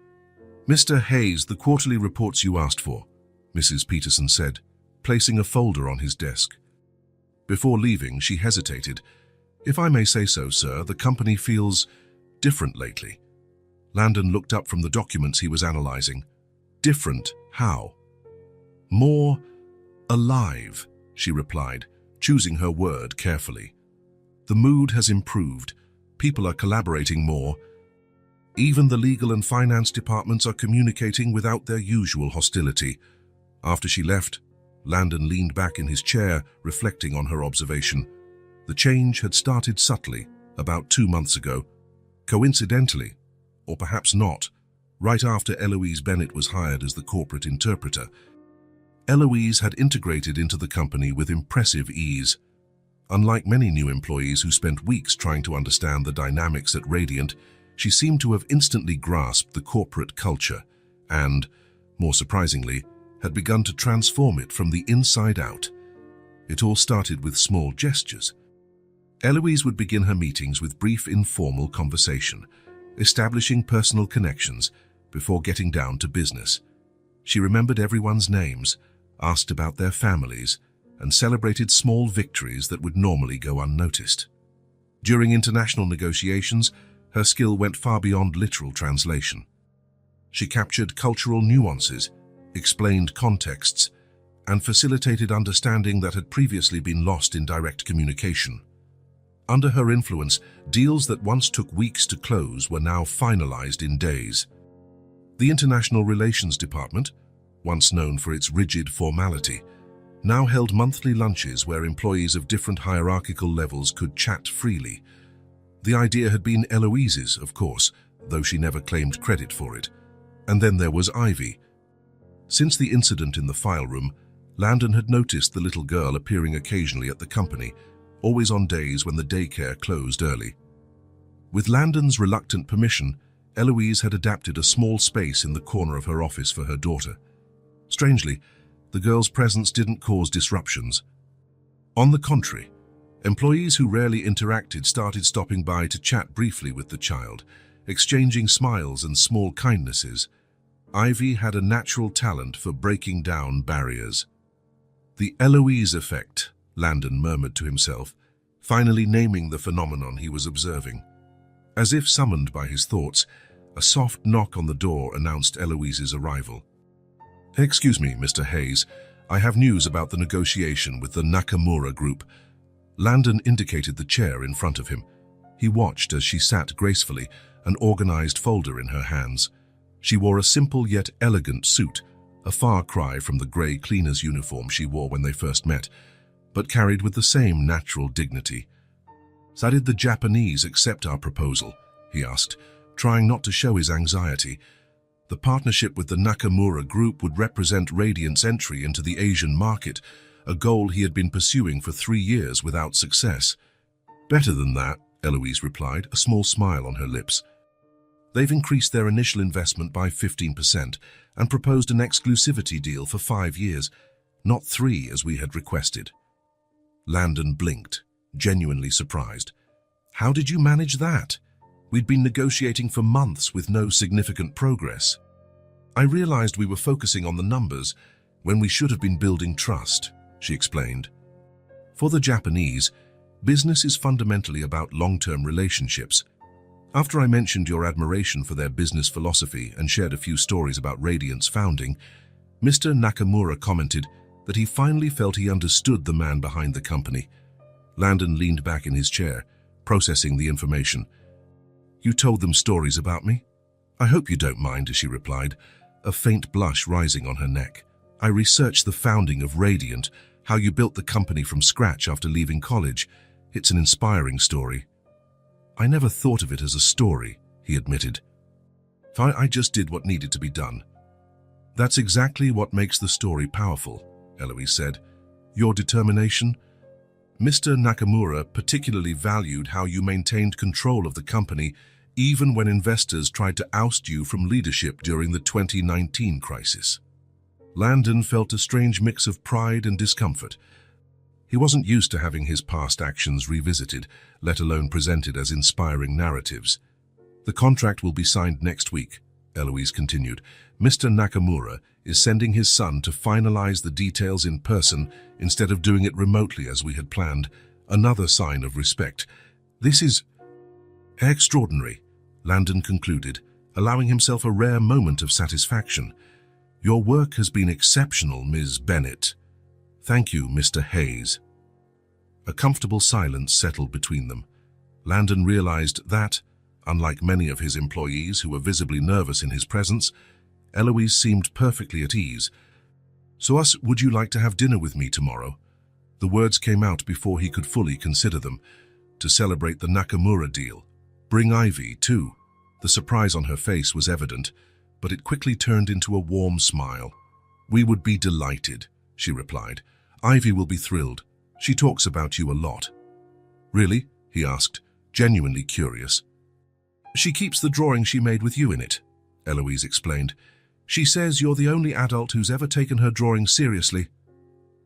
"Mr. Hayes, the quarterly reports you asked for," Mrs. Peterson said, placing a folder on his desk. Before leaving, she hesitated. "If I may say so, sir, the company feels different lately." Landon looked up from the documents he was analyzing. "Different? How?" "More alive," she replied, choosing her word carefully. "The mood has improved. People are collaborating more. Even the legal and finance departments are communicating without their usual hostility." After she left, Landon leaned back in his chair, reflecting on her observation. The change had started subtly, about 2 months ago. Coincidentally, or perhaps not, right after Eloise Bennett was hired as the corporate interpreter. Eloise had integrated into the company with impressive ease. Unlike many new employees who spent weeks trying to understand the dynamics at Radiant, she seemed to have instantly grasped the corporate culture and, more surprisingly, had begun to transform it from the inside out. It all started with small gestures. Eloise would begin her meetings with brief informal conversation, establishing personal connections before getting down to business. She remembered everyone's names, asked about their families, and celebrated small victories that would normally go unnoticed. During international negotiations, her skill went far beyond literal translation. She captured cultural nuances, explained contexts, and facilitated understanding that had previously been lost in direct communication. Under her influence, deals that once took weeks to close were now finalized in days. The International Relations Department, once known for its rigid formality, now held monthly lunches where employees of different hierarchical levels could chat freely. The idea had been Eloise's, of course, though she never claimed credit for it. And then there was Ivy. Since the incident in the file room, Landon had noticed the little girl appearing occasionally at the company, always on days when the daycare closed early. With Landon's reluctant permission, Eloise had adapted a small space in the corner of her office for her daughter. Strangely, the girl's presence didn't cause disruptions. On the contrary, employees who rarely interacted started stopping by to chat briefly with the child, exchanging smiles and small kindnesses. Ivy had a natural talent for breaking down barriers. "The Eloise effect," Landon murmured to himself, finally naming the phenomenon he was observing. As if summoned by his thoughts, a soft knock on the door announced Eloise's arrival. "Excuse me, Mr. Hayes, I have news about the negotiation with the Nakamura Group." Landon indicated the chair in front of him. He watched as she sat gracefully, an organized folder in her hands. She wore a simple yet elegant suit, a far cry from the grey cleaner's uniform she wore when they first met, but carried with the same natural dignity. "So did the Japanese accept our proposal?" he asked, trying not to show his anxiety. The partnership with the Nakamura Group would represent Radiant's entry into the Asian market, a goal he had been pursuing for 3 years without success. "Better than that," Eloise replied, a small smile on her lips. "They've increased their initial investment by 15% and proposed an exclusivity deal for 5 years, not 3 as we had requested." Landon blinked, genuinely surprised. "How did you manage that? We'd been negotiating for months with no significant progress." "I realized we were focusing on the numbers when we should have been building trust," she explained. "For the Japanese, business is fundamentally about long-term relationships. After I mentioned your admiration for their business philosophy and shared a few stories about Radiant's founding, Mr. Nakamura commented that he finally felt he understood the man behind the company. Landon leaned back in his chair, processing the information. "You told them stories about me? I hope you don't mind," she replied, a faint blush rising on her neck. "I researched the founding of Radiant, how you built the company from scratch after leaving college. It's an inspiring story." "I never thought of it as a story," he admitted. I just did what needed to be done." "That's exactly what makes the story powerful," Eloise said. "Your determination." Mr. Nakamura particularly valued how you maintained control of the company even when investors tried to oust you from leadership during the 2019 crisis. Landon felt a strange mix of pride and discomfort. He wasn't used to having his past actions revisited, let alone presented as inspiring narratives. "The contract will be signed next week," Eloise continued. "Mr. Nakamura is sending his son to finalize the details in person instead of doing it remotely as we had planned. Another sign of respect. This is extraordinary," Landon concluded, allowing himself a rare moment of satisfaction. "Your work has been exceptional, Ms. Bennett." "Thank you, Mr. Hayes." A comfortable silence settled between them. Landon realized that, unlike many of his employees who were visibly nervous in his presence, Eloise seemed perfectly at ease. "So would you like to have dinner with me tomorrow?" The words came out before he could fully consider them. "To celebrate the Nakamura deal. Bring Ivy, too." The surprise on her face was evident, but it quickly turned into a warm smile. "We would be delighted," she replied. "Ivy will be thrilled. She talks about you a lot." "Really?" he asked, genuinely curious. "She keeps the drawing she made with you in it," Eloise explained. "She says you're the only adult who's ever taken her drawing seriously."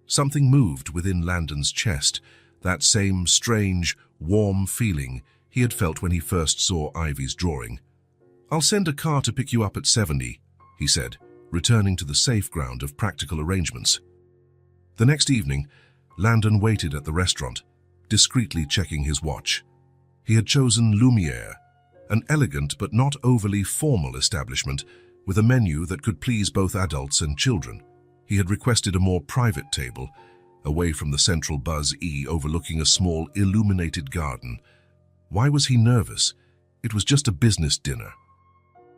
Something moved within Landon's chest, that same strange, warm feeling he had felt when he first saw Ivy's drawing. "I'll send a car to pick you up at 70, he said, returning to the safe ground of practical arrangements. The next evening, Landon waited at the restaurant, discreetly checking his watch. He had chosen Lumiere, an elegant but not overly formal establishment with a menu that could please both adults and children. He had requested a more private table, away from the central buzz-e overlooking a small, illuminated garden. Why was he nervous? It was just a business dinner.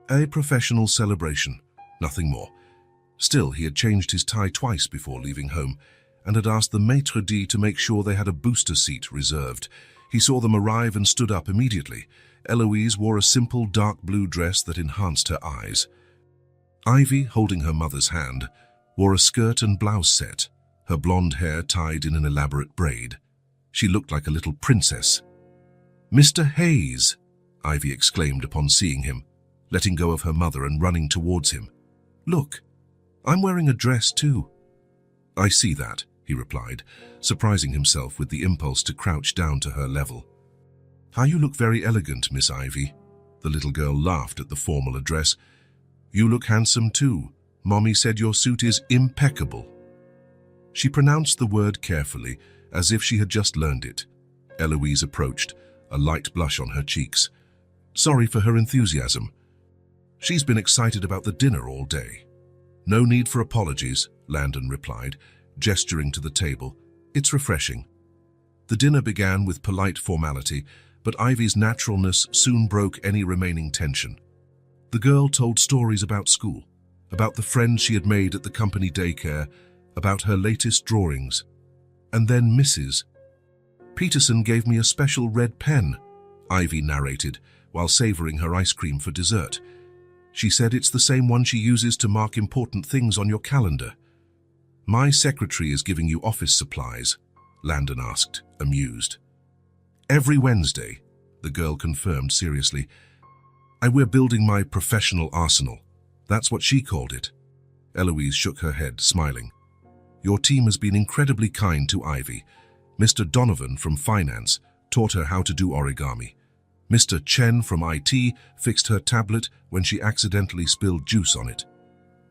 A professional celebration, nothing more. Still, he had changed his tie twice before leaving home and had asked the maitre d' to make sure they had a booster seat reserved. He saw them arrive and stood up immediately. Eloise wore a simple dark blue dress that enhanced her eyes. Ivy, holding her mother's hand, wore a skirt and blouse set, her blonde hair tied in an elaborate braid. She looked like a little princess. "Mr. Hayes," Ivy exclaimed upon seeing him, letting go of her mother and running towards him. "Look, I'm wearing a dress too." "I see that," he replied, surprising himself with the impulse to crouch down to her level. "How you look very elegant, Miss Ivy." The little girl laughed at the formal address. "You look handsome too. Mommy said your suit is impeccable." She pronounced the word carefully, as if she had just learned it. Eloise approached, a light blush on her cheeks. Sorry for her enthusiasm. She's been excited about the dinner all day. "No need for apologies," Landon replied, gesturing to the table. "It's refreshing." The dinner began with polite formality, but Ivy's naturalness soon broke any remaining tension. The girl told stories about school, about the friends she had made at the company daycare, about her latest drawings. And then Mrs. Peterson gave me a special red pen, Ivy narrated, while savoring her ice cream for dessert. She said it's the same one she uses to mark important things on your calendar. "My secretary is giving you office supplies?" Landon asked, amused. "Every Wednesday," the girl confirmed seriously. "We're building my professional arsenal. That's what she called it." Eloise shook her head, smiling. "Your team has been incredibly kind to Ivy. Mr. Donovan from Finance taught her how to do origami. Mr. Chen from IT fixed her tablet when she accidentally spilled juice on it."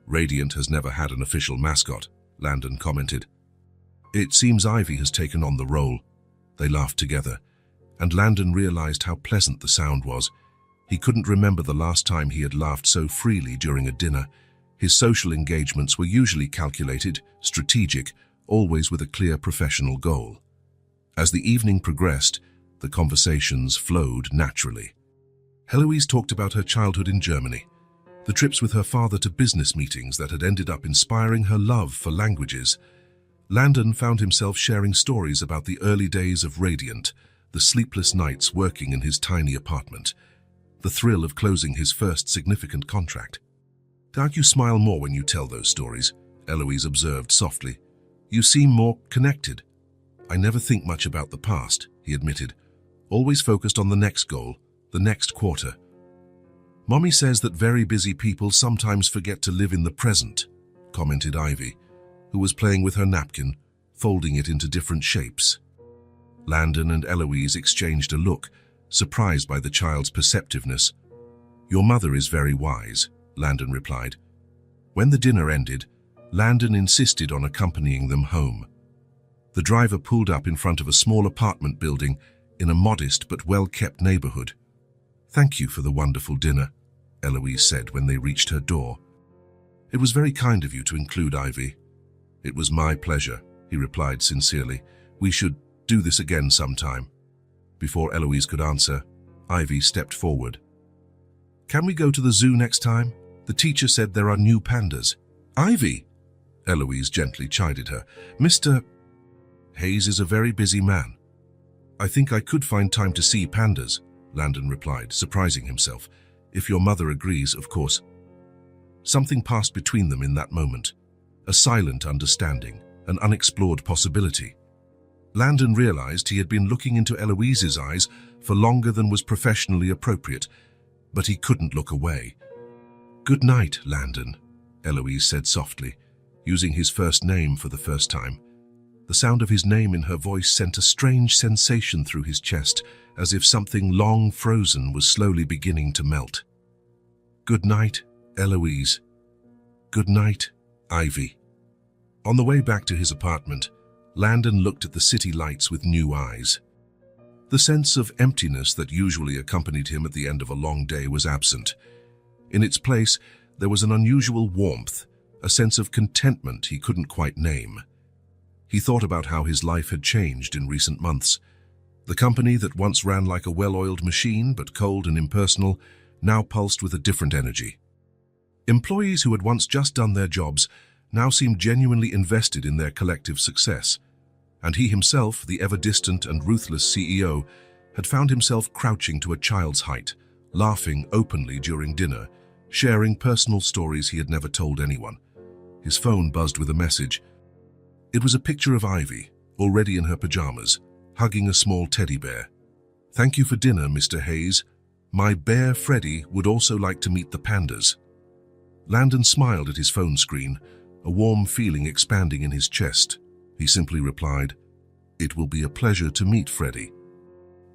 "Radiant has never had an official mascot," Landon commented. "It seems Ivy has taken on the role." They laughed together, and Landon realized how pleasant the sound was. He couldn't remember the last time he had laughed so freely during a dinner. His social engagements were usually calculated, strategic, always with a clear professional goal. As the evening progressed, the conversations flowed naturally. Heloise talked about her childhood in Germany, the trips with her father to business meetings that had ended up inspiring her love for languages. Landon found himself sharing stories about the early days of Radiant, the sleepless nights working in his tiny apartment, the thrill of closing his first significant contract. "Don't you smile more when you tell those stories?" Eloise observed softly. "You seem more connected." "I never think much about the past," he admitted, always focused on the next goal, the next quarter. "Mommy says that very busy people sometimes forget to live in the present," commented Ivy, who was playing with her napkin, folding it into different shapes. Landon and Eloise exchanged a look, surprised by the child's perceptiveness. "Your mother is very wise," Landon replied. When the dinner ended, Landon insisted on accompanying them home. The driver pulled up in front of a small apartment building in a modest but well-kept neighborhood. "Thank you for the wonderful dinner," Eloise said when they reached her door. "It was very kind of you to include Ivy." "It was my pleasure," he replied sincerely. "We should do this again sometime." Before Eloise could answer, Ivy stepped forward. "Can we go to the zoo next time? The teacher said there are new pandas." "Ivy!" Eloise gently chided her. "Mr. Hayes is a very busy man." "I think I could find time to see pandas," Landon replied, surprising himself. "If your mother agrees, of course." Something passed between them in that moment, a silent understanding, an unexplored possibility. Landon realized he had been looking into Eloise's eyes for longer than was professionally appropriate, but he couldn't look away. "Good night, Landon," Eloise said softly, using his first name for the first time. The sound of his name in her voice sent a strange sensation through his chest, as if something long frozen was slowly beginning to melt. "Good night, Eloise. Good night, Ivy." On the way back to his apartment, Landon looked at the city lights with new eyes. The sense of emptiness that usually accompanied him at the end of a long day was absent. In its place, there was an unusual warmth, a sense of contentment he couldn't quite name. He thought about how his life had changed in recent months. The company that once ran like a well-oiled machine, but cold and impersonal, now pulsed with a different energy. Employees who had once just done their jobs now seemed genuinely invested in their collective success, and he himself, the ever-distant and ruthless CEO, had found himself crouching to a child's height, laughing openly during dinner, sharing personal stories he had never told anyone. His phone buzzed with a message. It was a picture of Ivy, already in her pajamas, hugging a small teddy bear. "Thank you for dinner, Mr. Hayes. My bear Freddy would also like to meet the pandas." Landon smiled at his phone screen, a warm feeling expanding in his chest. He simply replied, "It will be a pleasure to meet Freddy."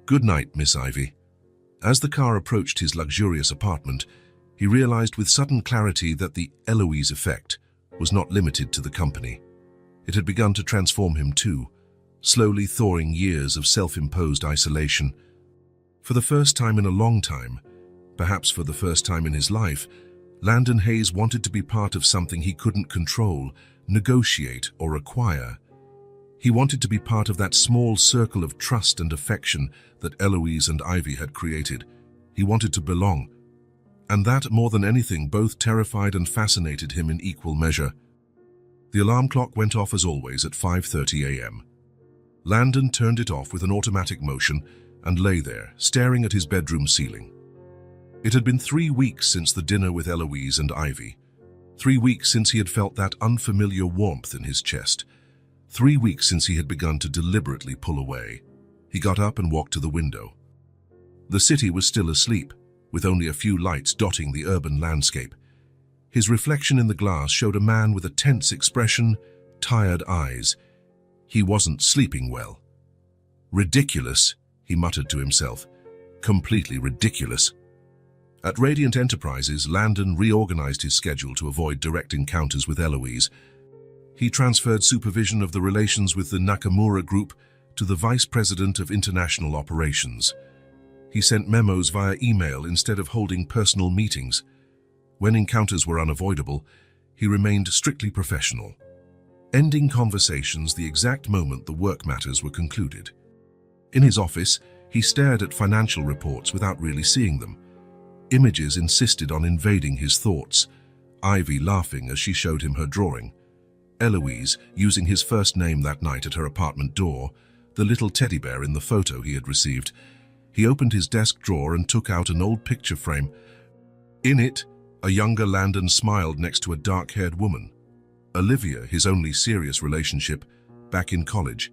"Good night, Miss Ivy." As the car approached his luxurious apartment, he realized with sudden clarity that the Eloise effect was not limited to the company. It had begun to transform him too, slowly thawing years of self-imposed isolation. For the first time in a long time, perhaps for the first time in his life, Landon Hayes wanted to be part of something he couldn't control, negotiate, or acquire. He wanted to be part of that small circle of trust and affection that Eloise and Ivy had created. He wanted to belong. And that, more than anything, both terrified and fascinated him in equal measure. The alarm clock went off as always at 5:30 a.m. Landon turned it off with an automatic motion and lay there, staring at his bedroom ceiling. It had been 3 weeks since the dinner with Eloise and Ivy. 3 weeks since he had felt that unfamiliar warmth in his chest. 3 weeks since he had begun to deliberately pull away. He got up and walked to the window. The city was still asleep, with only a few lights dotting the urban landscape. His reflection in the glass showed a man with a tense expression, tired eyes. He wasn't sleeping well. "Ridiculous," he muttered to himself. "Completely ridiculous." At Radiant Enterprises, Landon reorganized his schedule to avoid direct encounters with Eloise. He transferred supervision of the relations with the Nakamura Group to the Vice President of International Operations. He sent memos via email instead of holding personal meetings. When encounters were unavoidable, he remained strictly professional, ending conversations the exact moment the work matters were concluded. In his office, he stared at financial reports without really seeing them. Images insisted on invading his thoughts, Ivy laughing as she showed him her drawing, Eloise using his first name that night at her apartment door, the little teddy bear in the photo he had received. He opened his desk drawer and took out an old picture frame. In it, a younger Landon smiled next to a dark-haired woman. Olivia, his only serious relationship, back in college.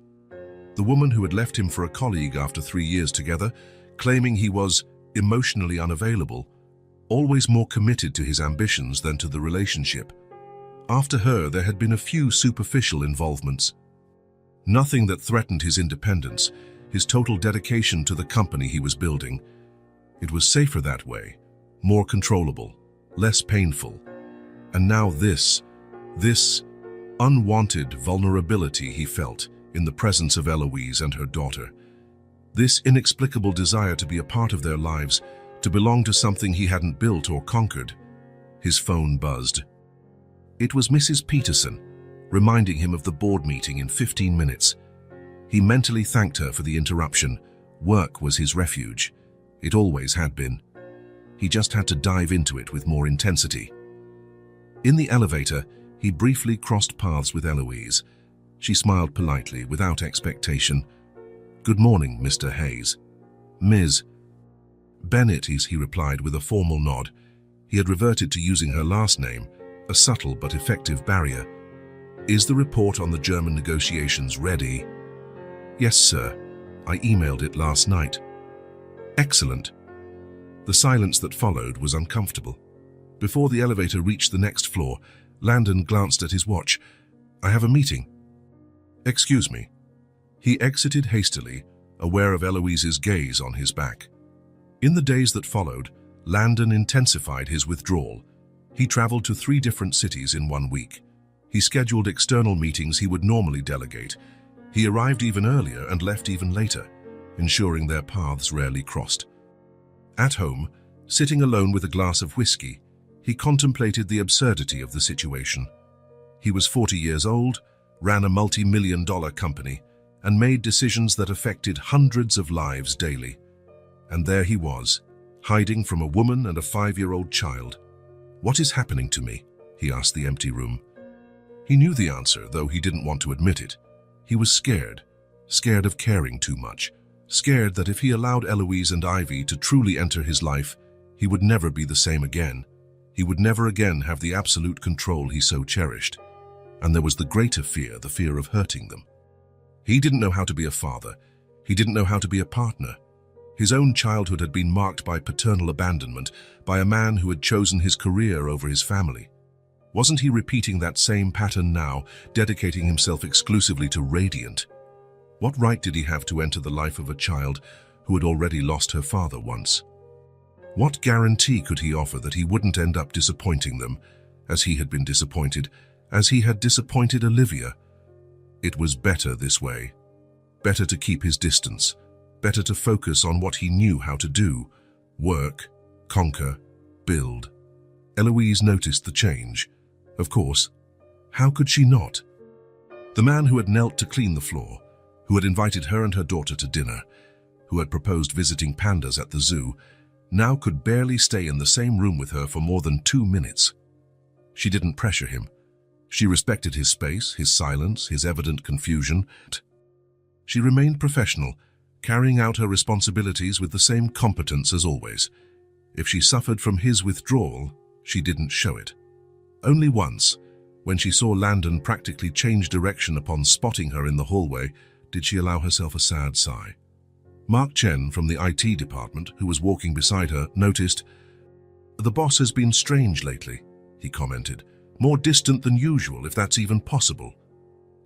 The woman who had left him for a colleague after 3 years together, claiming he was emotionally unavailable, always more committed to his ambitions than to the relationship. After her, there had been a few superficial involvements. Nothing that threatened his independence, his total dedication to the company he was building. It was safer that way, more controllable, less painful. And now this unwanted vulnerability he felt in the presence of Eloise and her daughter. This inexplicable desire to be a part of their lives, to belong to something he hadn't built or conquered. His phone buzzed. It was Mrs. Peterson, reminding him of the board meeting in 15 minutes. He mentally thanked her for the interruption. Work was his refuge. It always had been. He just had to dive into it with more intensity. In the elevator, he briefly crossed paths with Eloise. She smiled politely, without expectation. "Good morning, Mr. Hayes." "Ms. Bennett," he replied with a formal nod. He had reverted to using her last name, a subtle but effective barrier. "Is the report on the German negotiations ready?" "Yes, sir. I emailed it last night." "Excellent." The silence that followed was uncomfortable. Before the elevator reached the next floor, Landon glanced at his watch. "I have a meeting." "Excuse me." He exited hastily, aware of Eloise's gaze on his back. In the days that followed, Landon intensified his withdrawal. He traveled to 3 different cities in 1 week. He scheduled external meetings he would normally delegate. He arrived even earlier and left even later, ensuring their paths rarely crossed. At home, sitting alone with a glass of whiskey, he contemplated the absurdity of the situation. He was 40 years old, ran a multi-million-dollar company, and made decisions that affected hundreds of lives daily. And there he was, hiding from a woman and a 5-year-old child. "What is happening to me?" he asked the empty room. He knew the answer, though he didn't want to admit it. He was scared of caring too much, scared that if he allowed Eloise and Ivy to truly enter his life, he would never be the same again. He would never again have the absolute control he so cherished. And there was the greater fear, the fear of hurting them. He didn't know how to be a father. He didn't know how to be a partner. His own childhood had been marked by paternal abandonment, by a man who had chosen his career over his family. Wasn't he repeating that same pattern now, dedicating himself exclusively to Radiant? What right did he have to enter the life of a child who had already lost her father once? What guarantee could he offer that he wouldn't end up disappointing them, as he had been disappointed, as he had disappointed Olivia? It was better this way. Better to keep his distance. Better to focus on what he knew how to do. Work, conquer, build. Eloise noticed the change. Of course. How could she not? The man who had knelt to clean the floor, who had invited her and her daughter to dinner, who had proposed visiting pandas at the zoo, now could barely stay in the same room with her for more than 2 minutes. She didn't pressure him. She respected his space, his silence, his evident confusion. She remained professional, carrying out her responsibilities with the same competence as always. If she suffered from his withdrawal, she didn't show it. Only once, when she saw Landon practically change direction upon spotting her in the hallway, did she allow herself a sad sigh. Mark Chen from the IT department, who was walking beside her, noticed, "The boss has been strange lately," he commented. "More distant than usual, if that's even possible."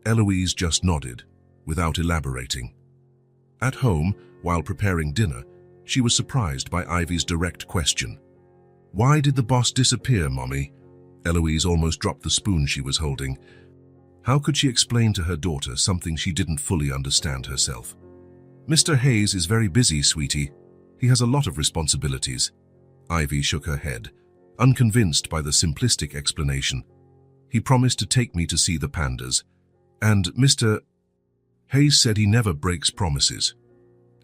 Eloise just nodded, without elaborating. At home, while preparing dinner, she was surprised by Ivy's direct question. "Why did the boss disappear, Mommy?" Eloise almost dropped the spoon she was holding. How could she explain to her daughter something she didn't fully understand herself? "Mr. Hayes is very busy, sweetie. He has a lot of responsibilities." Ivy shook her head, unconvinced by the simplistic explanation. He promised to take me to see the pandas. And Mr. Hayes said he never breaks promises.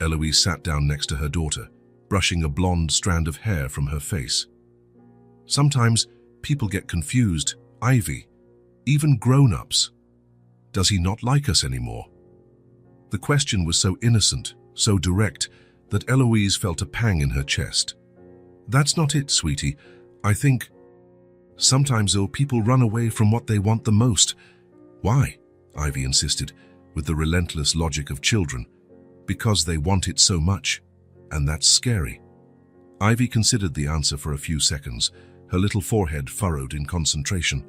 Eloise sat down next to her daughter, brushing a blonde strand of hair from her face. Sometimes people get confused, Ivy. Even grown-ups. Does he not like us anymore? The question was so innocent, so direct, that Eloise felt a pang in her chest. That's not it, sweetie. I think sometimes people run away from what they want the most. Why? Ivy insisted, with the relentless logic of children. Because they want it so much, and that's scary. Ivy considered the answer for a few seconds, her little forehead furrowed in concentration.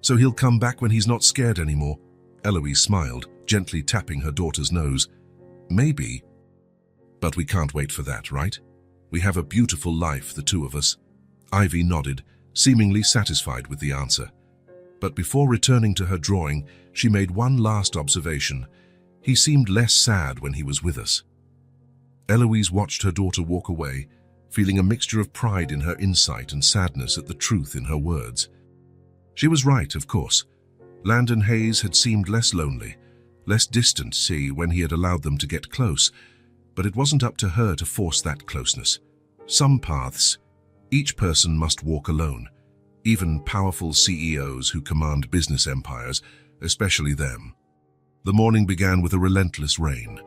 So he'll come back when he's not scared anymore. Eloise smiled, gently tapping her daughter's nose. Maybe. But we can't wait for that, right? We have a beautiful life, the two of us. Ivy nodded, seemingly satisfied with the answer. But before returning to her drawing, she made one last observation. He seemed less sad when he was with us. Eloise watched her daughter walk away, feeling a mixture of pride in her insight and sadness at the truth in her words. She was right, of course. Landon Hayes had seemed less lonely, less distant, when he had allowed them to get close, but it wasn't up to her to force that closeness. Some paths, each person must walk alone, even powerful CEOs who command business empires, especially them. The morning began with a relentless rain.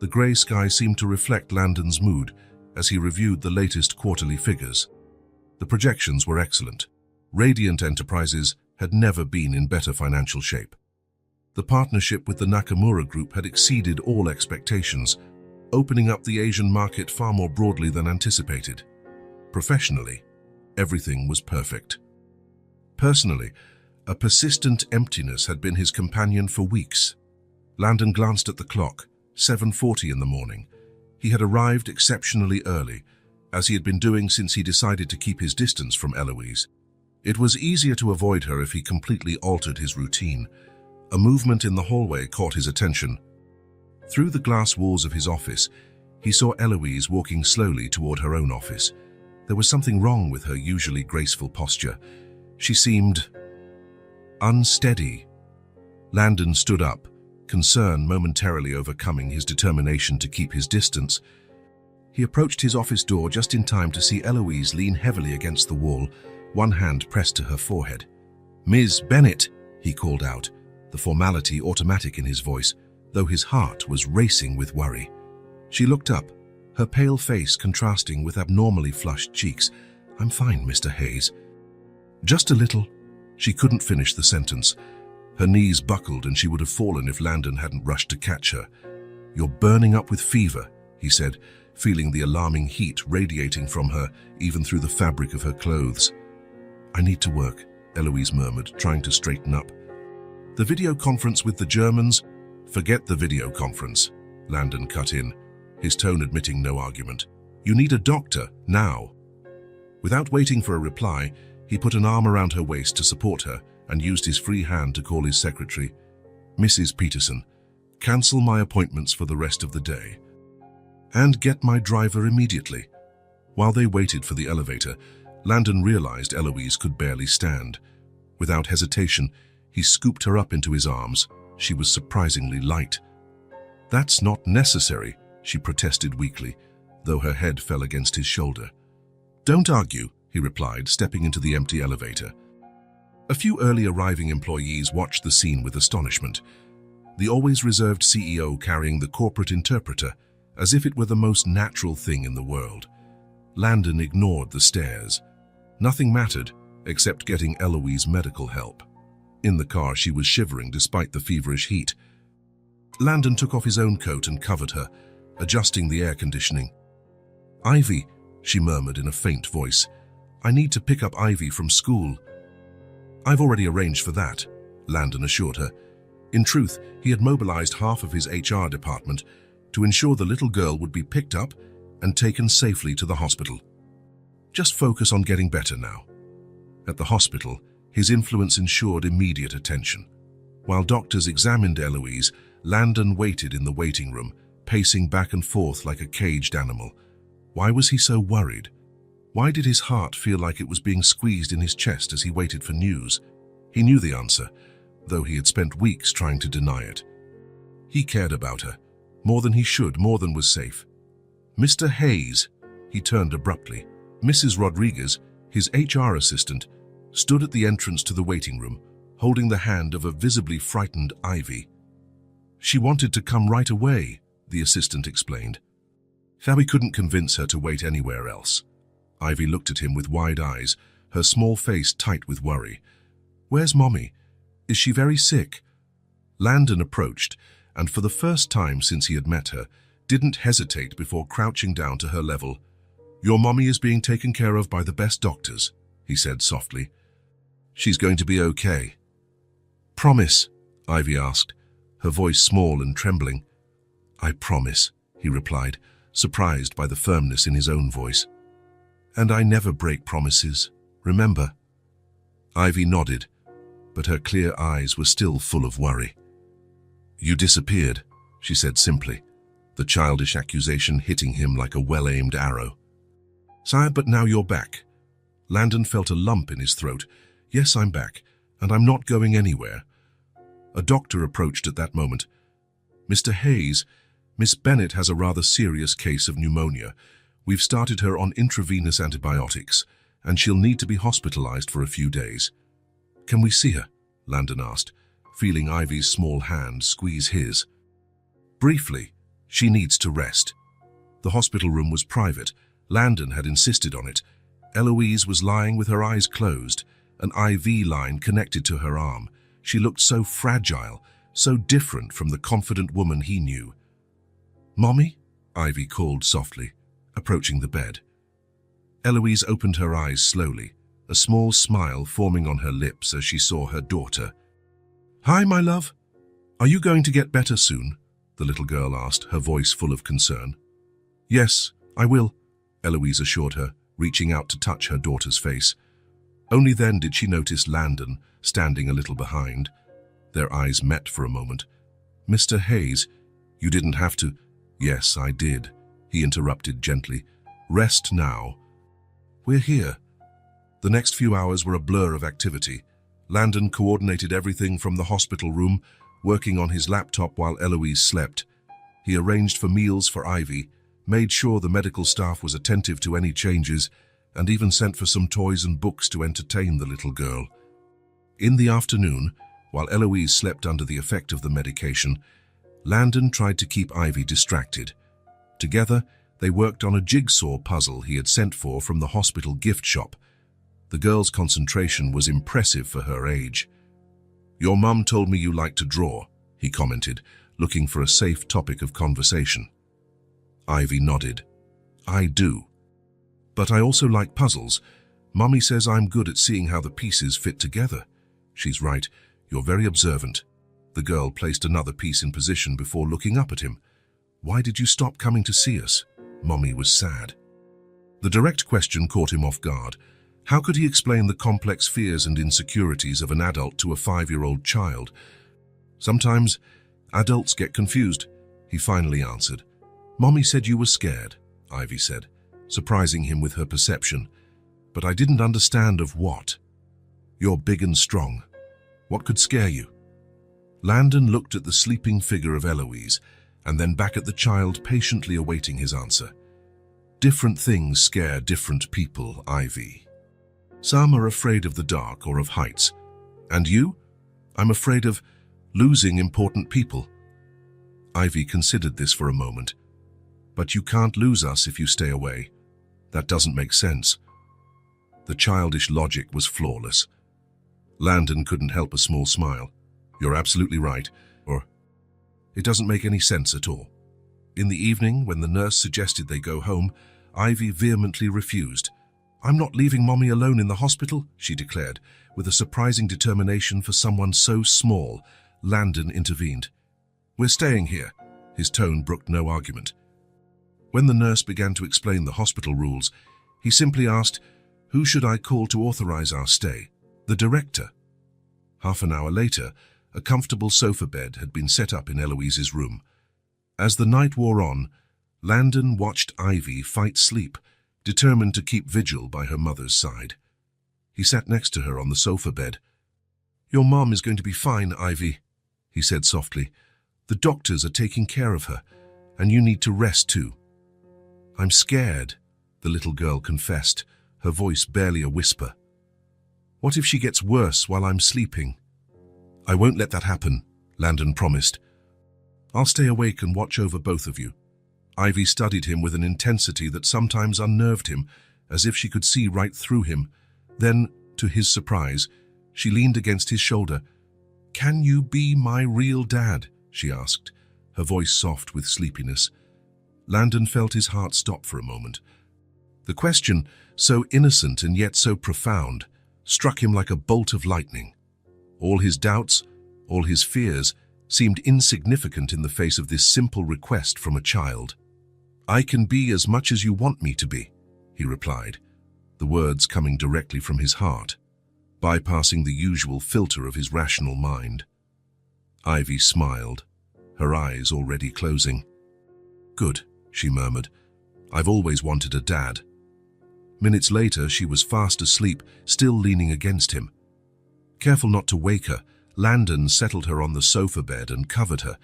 The grey sky seemed to reflect Landon's mood as he reviewed the latest quarterly figures. The projections were excellent. Radiant Enterprises had never been in better financial shape. The partnership with the Nakamura Group had exceeded all expectations, opening up the Asian market far more broadly than anticipated. Professionally, everything was perfect. Personally, a persistent emptiness had been his companion for weeks. Landon glanced at the clock, 7:40 in the morning. He had arrived exceptionally early, as he had been doing since he decided to keep his distance from Eloise. It was easier to avoid her if he completely altered his routine. A movement in the hallway caught his attention. Through the glass walls of his office, he saw Eloise walking slowly toward her own office. There was something wrong with her usually graceful posture. She seemed unsteady. Landon stood up, concern momentarily overcoming his determination to keep his distance. He approached his office door just in time to see Eloise lean heavily against the wall, one hand pressed to her forehead. "Ms. Bennett," he called out, the formality automatic in his voice, though his heart was racing with worry. She looked up, her pale face contrasting with abnormally flushed cheeks. "I'm fine, Mr. Hayes." "Just a little." She couldn't finish the sentence. Her knees buckled and she would have fallen if Landon hadn't rushed to catch her. "You're burning up with fever," he said, feeling the alarming heat radiating from her even through the fabric of her clothes. "I need to work," Eloise murmured, trying to straighten up. "The video conference with the Germans?" "Forget the video conference," Landon cut in, his tone admitting no argument. "You need a doctor, now." Without waiting for a reply, he put an arm around her waist to support her and used his free hand to call his secretary. "Mrs. Peterson, cancel my appointments for the rest of the day. And get my driver immediately." While they waited for the elevator, Landon realized Eloise could barely stand. Without hesitation, he scooped her up into his arms. She was surprisingly light. "That's not necessary," she protested weakly, though her head fell against his shoulder. "Don't argue," he replied, stepping into the empty elevator. A few early arriving employees watched the scene with astonishment. The always reserved CEO carrying the corporate interpreter, as if it were the most natural thing in the world. Landon ignored the stares. Nothing mattered, except getting Eloise medical help. In the car, she was shivering despite the feverish heat. Landon took off his own coat and covered her, adjusting the air conditioning. "Ivy," she murmured in a faint voice. "I need to pick up Ivy from school." "I've already arranged for that," Landon assured her. In truth, he had mobilized half of his HR department to ensure the little girl would be picked up and taken safely to the hospital. Just focus on getting better now. At the hospital, his influence ensured immediate attention. While doctors examined Eloise, Landon waited in the waiting room, pacing back and forth like a caged animal. Why was he so worried? Why did his heart feel like it was being squeezed in his chest as he waited for news? He knew the answer, though he had spent weeks trying to deny it. He cared about her, more than he should, more than was safe. Mr. Hayes, he turned abruptly. Mrs. Rodriguez, his HR assistant, stood at the entrance to the waiting room, holding the hand of a visibly frightened Ivy. She wanted to come right away, the assistant explained. Fabi couldn't convince her to wait anywhere else. Ivy looked at him with wide eyes, her small face tight with worry. "Where's Mommy? Is she very sick?" Landon approached, and for the first time since he had met her, didn't hesitate before crouching down to her level. "Your mommy is being taken care of by the best doctors," he said softly. "She's going to be okay." "Promise?" Ivy asked, her voice small and trembling. "I promise," he replied, surprised by the firmness in his own voice. "And I never break promises, remember?" Ivy nodded, but her clear eyes were still full of worry. "You disappeared," she said simply, the childish accusation hitting him like a well-aimed arrow. "Sire, but now you're back." Landon felt a lump in his throat. "Yes, I'm back, and I'm not going anywhere." A doctor approached at that moment. "Mr. Hayes, Miss Bennett has a rather serious case of pneumonia. We've started her on intravenous antibiotics, and she'll need to be hospitalized for a few days." "Can we see her?" Landon asked, feeling Ivy's small hand squeeze his. "Briefly, she needs to rest." The hospital room was private. Landon had insisted on it. Eloise was lying with her eyes closed, an IV line connected to her arm. She looked so fragile, so different from the confident woman he knew. "Mommy?" Ivy called softly, approaching the bed. Eloise opened her eyes slowly, a small smile forming on her lips as she saw her daughter. "Hi, my love. Are you going to get better soon?" the little girl asked, her voice full of concern. "Yes, I will," Eloise assured her, reaching out to touch her daughter's face. Only then did she notice Landon, standing a little behind. Their eyes met for a moment. "Mr. Hayes, you didn't have to—" "Yes, I did," he interrupted gently. "Rest now. We're here." The next few hours were a blur of activity. Landon coordinated everything from the hospital room, working on his laptop while Eloise slept. He arranged for meals for Ivy, made sure the medical staff was attentive to any changes, and even sent for some toys and books to entertain the little girl. In the afternoon, while Eloise slept under the effect of the medication, Landon tried to keep Ivy distracted. Together, they worked on a jigsaw puzzle he had sent for from the hospital gift shop. The girl's concentration was impressive for her age. "Your mum told me you like to draw," he commented, looking for a safe topic of conversation. Ivy nodded. "I do. But I also like puzzles. Mummy says I'm good at seeing how the pieces fit together." "She's right. You're very observant." The girl placed another piece in position before looking up at him. "Why did you stop coming to see us?" Mommy was sad. The direct question caught him off guard. How could he explain the complex fears and insecurities of an adult to a 5-year-old child? "Sometimes adults get confused," he finally answered. "Mommy said you were scared," Ivy said, surprising him with her perception. "But I didn't understand of what." "You're big and strong. What could scare you?" Landon looked at the sleeping figure of Eloise, and then back at the child patiently awaiting his answer. "Different things scare different people, Ivy. Some are afraid of the dark or of heights. And you? I'm afraid of losing important people." Ivy considered this for a moment. "But you can't lose us if you stay away. That doesn't make sense." The childish logic was flawless. Landon couldn't help a small smile. "You're absolutely right," or "It doesn't make any sense at all." In the evening, when the nurse suggested they go home, Ivy vehemently refused. "I'm not leaving Mommy alone in the hospital," she declared, with a surprising determination for someone so small. Landon intervened. "We're staying here." His tone brooked no argument. When the nurse began to explain the hospital rules, he simply asked, "Who should I call to authorize our stay?" "The director." Half an hour later, a comfortable sofa bed had been set up in Eloise's room. As the night wore on, Landon watched Ivy fight sleep, determined to keep vigil by her mother's side. He sat next to her on the sofa bed. "Your mom is going to be fine, Ivy," he said softly. "The doctors are taking care of her, and you need to rest too." "I'm scared," the little girl confessed, her voice barely a whisper. "What if she gets worse while I'm sleeping?" "I won't let that happen," Landon promised. "I'll stay awake and watch over both of you." Ivy studied him with an intensity that sometimes unnerved him, as if she could see right through him. Then, to his surprise, she leaned against his shoulder. "Can you be my real dad?" she asked, her voice soft with sleepiness. Landon felt his heart stop for a moment. The question, so innocent and yet so profound, struck him like a bolt of lightning. All his doubts, all his fears, seemed insignificant in the face of this simple request from a child. "I can be as much as you want me to be," he replied, the words coming directly from his heart, bypassing the usual filter of his rational mind. Ivy smiled, her eyes already closing. "Good," she murmured. "I've always wanted a dad." Minutes later, she was fast asleep, still leaning against him. Careful not to wake her, Landon settled her on the sofa bed and covered her.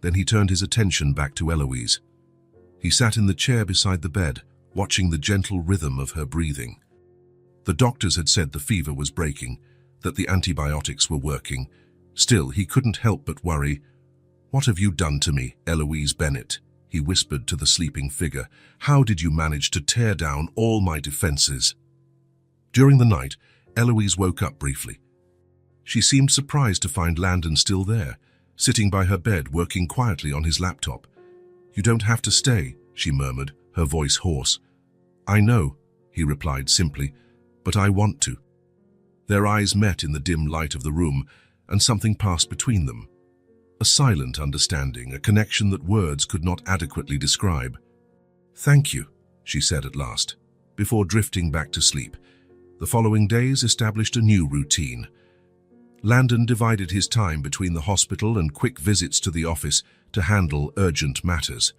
Then he turned his attention back to Eloise. He sat in the chair beside the bed, watching the gentle rhythm of her breathing. The doctors had said the fever was breaking, that the antibiotics were working. Still, he couldn't help but worry. "What have you done to me, Eloise Bennett?" he whispered to the sleeping figure. "How did you manage to tear down all my defenses?" During the night, Eloise woke up briefly. She seemed surprised to find Landon still there, sitting by her bed working quietly on his laptop. "You don't have to stay," she murmured, her voice hoarse. "I know," he replied simply, "but I want to." Their eyes met in the dim light of the room, and something passed between them. A silent understanding, a connection that words could not adequately describe. "Thank you," she said at last, before drifting back to sleep. The following days established a new routine. Landon divided his time between the hospital and quick visits to the office to handle urgent matters.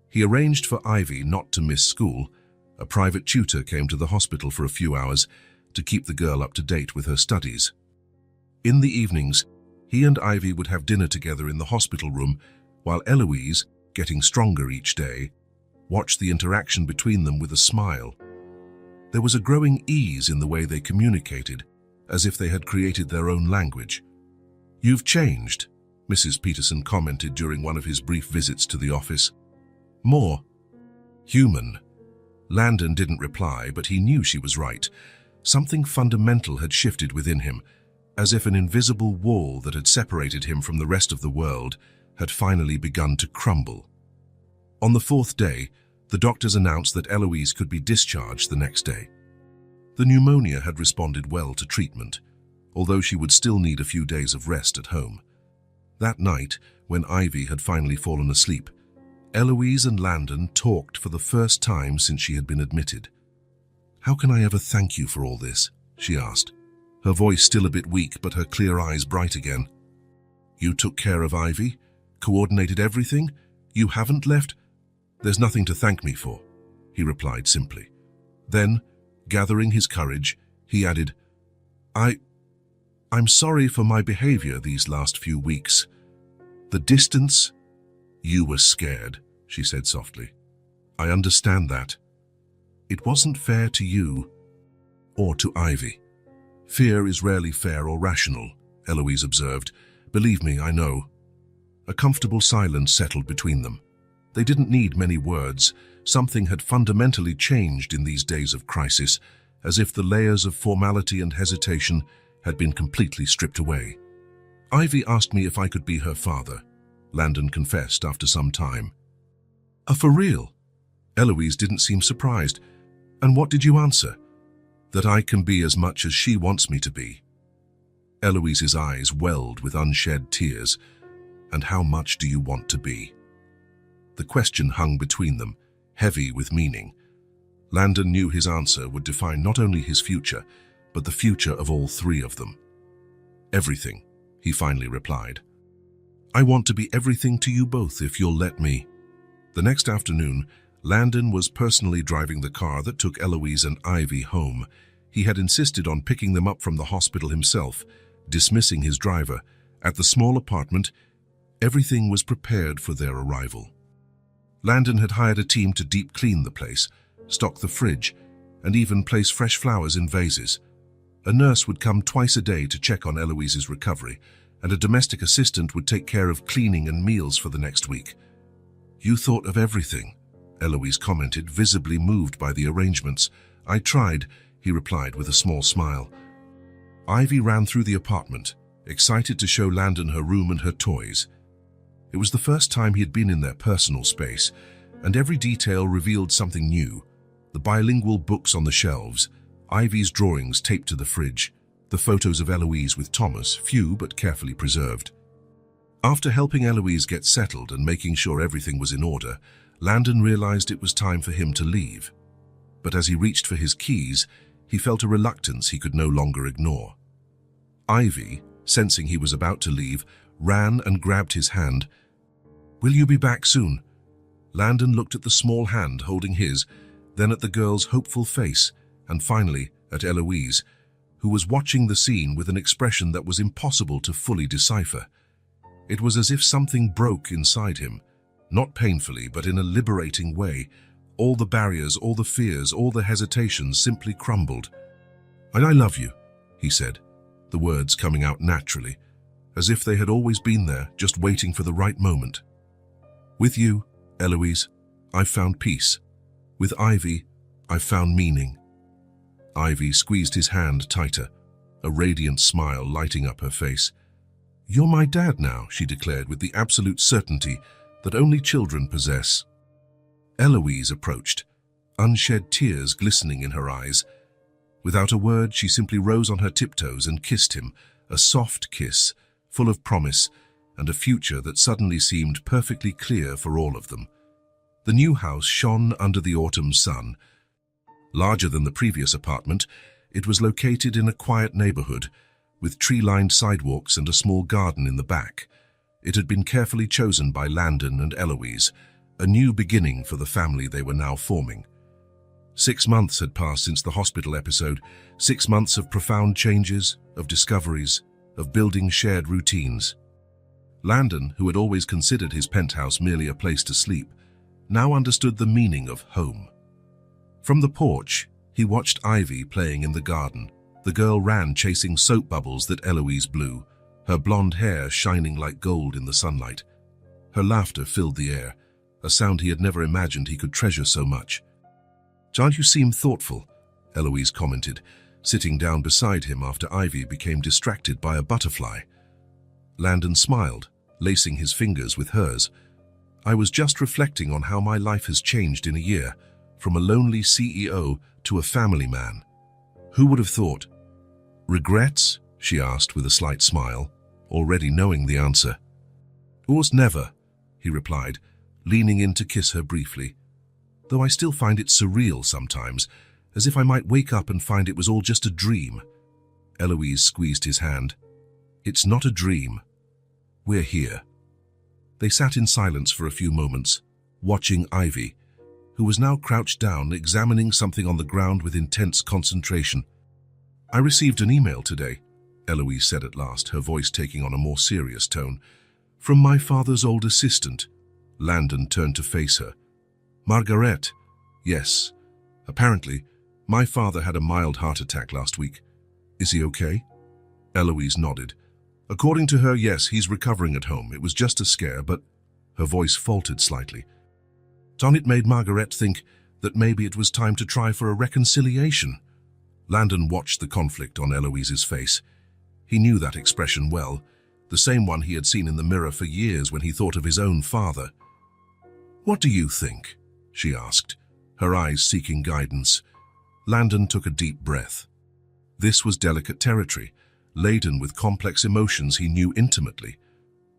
He arranged for Ivy not to miss school. A private tutor came to the hospital for a few hours to keep the girl up to date with her studies. In the evenings, he and Ivy would have dinner together in the hospital room, while Eloise, getting stronger each day, watched the interaction between them with a smile. There was a growing ease in the way they communicated, as if they had created their own language. "You've changed," Mrs. Peterson commented during one of his brief visits to the office. "More human." Landon didn't reply, but he knew she was right. Something fundamental had shifted within him, as if an invisible wall that had separated him from the rest of the world had finally begun to crumble. On the fourth day, the doctors announced that Eloise could be discharged the next day. The pneumonia had responded well to treatment, although she would still need a few days of rest at home. That night, when Ivy had finally fallen asleep, Eloise and Landon talked for the first time since she had been admitted. "How can I ever thank you for all this?" she asked, her voice still a bit weak but her clear eyes bright again. "You took care of Ivy, coordinated everything. You haven't left—" "There's nothing to thank me for," he replied simply. Then, gathering his courage, he added, I'm sorry for my behavior these last few weeks. The distance—" "You were scared," she said softly. "I understand that. It wasn't fair to you or to Ivy." "Fear is rarely fair or rational," Eloise observed. "Believe me, I know." A comfortable silence settled between them. They didn't need many words. Something had fundamentally changed in these days of crisis, as if the layers of formality and hesitation had been completely stripped away. "Ivy asked me if I could be her father," Landon confessed after some time. For real?" Eloise didn't seem surprised. "And what did you answer?" "That I can be as much as she wants me to be." Eloise's eyes welled with unshed tears. "And how much do you want to be?" The question hung between them, heavy with meaning. Landon knew his answer would define not only his future, but the future of all three of them. "Everything," he finally replied. "I want to be everything to you both if you'll let me." The next afternoon, Landon was personally driving the car that took Eloise and Ivy home. He had insisted on picking them up from the hospital himself, dismissing his driver. At the small apartment, everything was prepared for their arrival. Landon had hired a team to deep clean the place, stock the fridge, and even place fresh flowers in vases. A nurse would come twice a day to check on Eloise's recovery, and a domestic assistant would take care of cleaning and meals for the next week. "You thought of everything," Eloise commented, visibly moved by the arrangements. "I tried," he replied with a small smile. Ivy ran through the apartment, excited to show Landon her room and her toys. It was the first time he had been in their personal space, and every detail revealed something new. The bilingual books on the shelves, Ivy's drawings taped to the fridge, the photos of Eloise with Thomas, few but carefully preserved. After helping Eloise get settled and making sure everything was in order, Landon realized it was time for him to leave. But as he reached for his keys, he felt a reluctance he could no longer ignore. Ivy, sensing he was about to leave, ran and grabbed his hand. "Will you be back soon?" Landon looked at the small hand holding his, then at the girl's hopeful face, and finally at Eloise, who was watching the scene with an expression that was impossible to fully decipher. It was as if something broke inside him, not painfully, but in a liberating way. All the barriers, all the fears, all the hesitations simply crumbled. "I love you," he said, the words coming out naturally, as if they had always been there, just waiting for the right moment. "With you, Eloise, I've found peace. With Ivy, I've found meaning." Ivy squeezed his hand tighter, a radiant smile lighting up her face. "You're my dad now," she declared with the absolute certainty that only children possess. Eloise approached, unshed tears glistening in her eyes. Without a word, she simply rose on her tiptoes and kissed him, a soft kiss, full of promise and a future that suddenly seemed perfectly clear for all of them. The new house shone under the autumn sun. Larger than the previous apartment, it was located in a quiet neighborhood, with tree-lined sidewalks and a small garden in the back. It had been carefully chosen by Landon and Eloise, a new beginning for the family they were now forming. 6 months had passed since the hospital episode, 6 months of profound changes, of discoveries, of building shared routines. Landon, who had always considered his penthouse merely a place to sleep, now understood the meaning of home. From the porch, he watched Ivy playing in the garden. The girl ran chasing soap bubbles that Eloise blew, her blonde hair shining like gold in the sunlight. Her laughter filled the air, a sound he had never imagined he could treasure so much. "Don't you seem thoughtful?" Eloise commented, sitting down beside him after Ivy became distracted by a butterfly. Landon smiled, lacing his fingers with hers. "I was just reflecting on how my life has changed in a year, from a lonely CEO to a family man. Who would have thought?" "Regrets?" she asked with a slight smile, already knowing the answer. "Almost never," he replied, leaning in to kiss her briefly. "Though I still find it surreal sometimes, as if I might wake up and find it was all just a dream." Eloise squeezed his hand. "It's not a dream. We're here." They sat in silence for a few moments, watching Ivy, who was now crouched down, examining something on the ground with intense concentration. "I received an email today," Eloise said at last, her voice taking on a more serious tone. "From my father's old assistant." Landon turned to face her. "Margaret?" "Yes. Apparently, my father had a mild heart attack last week. Is he okay?" Eloise nodded. "According to her, yes, he's recovering at home. It was just a scare, but..." Her voice faltered slightly. It made Margaret think that maybe it was time to try for a reconciliation. Landon watched the conflict on Eloise's face. He knew that expression well, the same one he had seen in the mirror for years when he thought of his own father. "What do you think?" she asked, her eyes seeking guidance. Landon took a deep breath. This was delicate territory, laden with complex emotions he knew intimately.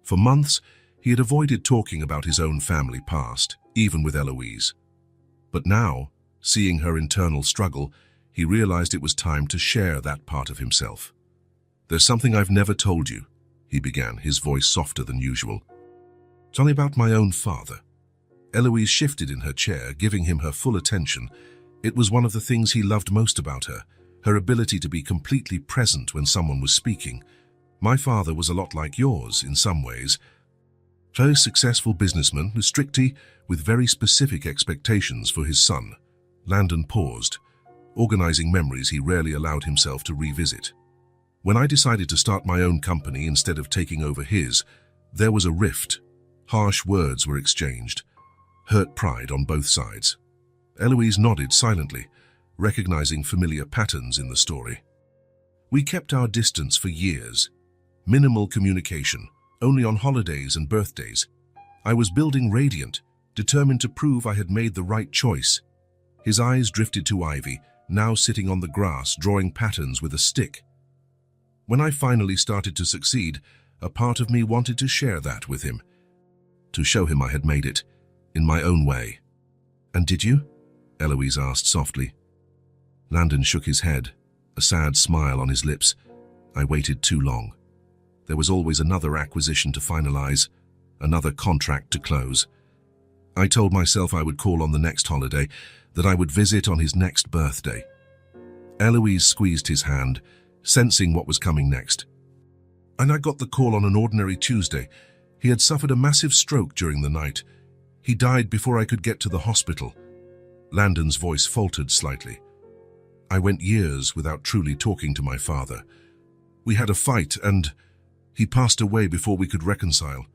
For months, he had avoided talking about his own family past, even with Eloise. But now, seeing her internal struggle, he realized it was time to share that part of himself. "There's something I've never told you," he began, his voice softer than usual. "Tell me about my own father." Eloise shifted in her chair, giving him her full attention. It was one of the things he loved most about her, her ability to be completely present when someone was speaking. My father was a lot like yours in some ways. Very successful businessman, strictly with very specific expectations for his son. Landon paused, organizing memories he rarely allowed himself to revisit. When I decided to start my own company instead of taking over his, there was a rift. Harsh words were exchanged. Hurt pride on both sides. Eloise nodded silently, recognizing familiar patterns in the story. We kept our distance for years. Minimal communication, only on holidays and birthdays. I was building radiant, determined to prove I had made the right choice. His eyes drifted to Ivy, now sitting on the grass, drawing patterns with a stick. When I finally started to succeed, a part of me wanted to share that with him. To show him I had made it, in my own way. And did you? Eloise asked softly. Landon shook his head, a sad smile on his lips. I waited too long. There was always another acquisition to finalize, another contract to close. I told myself I would call on the next holiday, that I would visit on his next birthday. Eloise squeezed his hand, sensing what was coming next. And I got the call on an ordinary Tuesday. He had suffered a massive stroke during the night. He died before I could get to the hospital. Landon's voice faltered slightly. I went years without truly talking to my father. We had a fight and he passed away before we could reconcile.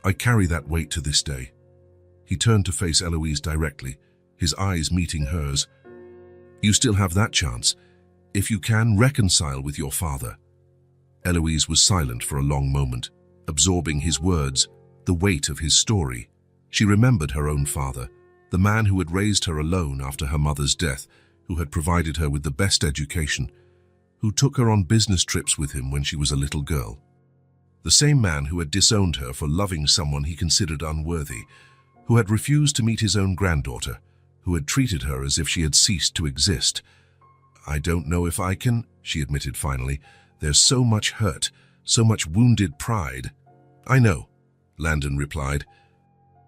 I carry that weight to this day. He turned to face Eloise directly, his eyes meeting hers. You still have that chance, if you can reconcile with your father. Eloise was silent for a long moment, absorbing his words, the weight of his story. She remembered her own father, the man who had raised her alone after her mother's death, who had provided her with the best education, who took her on business trips with him when she was a little girl. The same man who had disowned her for loving someone he considered unworthy, who had refused to meet his own granddaughter, who had treated her as if she had ceased to exist. I don't know if I can, she admitted finally. There's so much hurt, so much wounded pride. I know, Landon replied.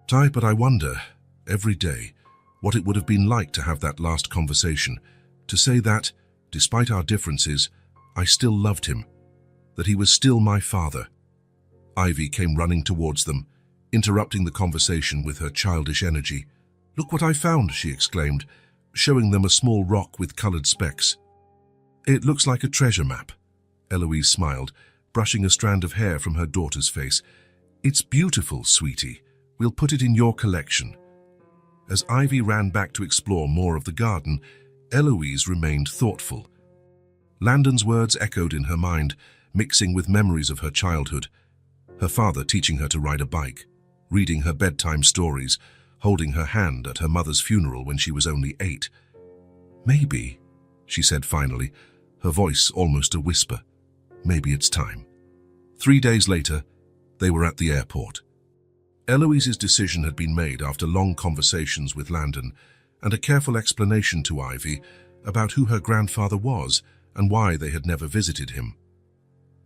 But I wonder, every day, what it would have been like to have that last conversation, to say that, despite our differences, I still loved him, that he was still my father. Ivy came running towards them, interrupting the conversation with her childish energy. Look what I found, she exclaimed, showing them a small rock with colored specks. It looks like a treasure map. Eloise smiled, brushing a strand of hair from her daughter's face. It's beautiful, sweetie. We'll put it in your collection. As Ivy ran back to explore more of the garden, Eloise remained thoughtful. Landon's words echoed in her mind, mixing with memories of her childhood. Her father teaching her to ride a bike, reading her bedtime stories, holding her hand at her mother's funeral when she was only 8. Maybe, she said finally, her voice almost a whisper. Maybe it's time. 3 days later, they were at the airport. Eloise's decision had been made after long conversations with Landon and a careful explanation to Ivy about who her grandfather was and why they had never visited him.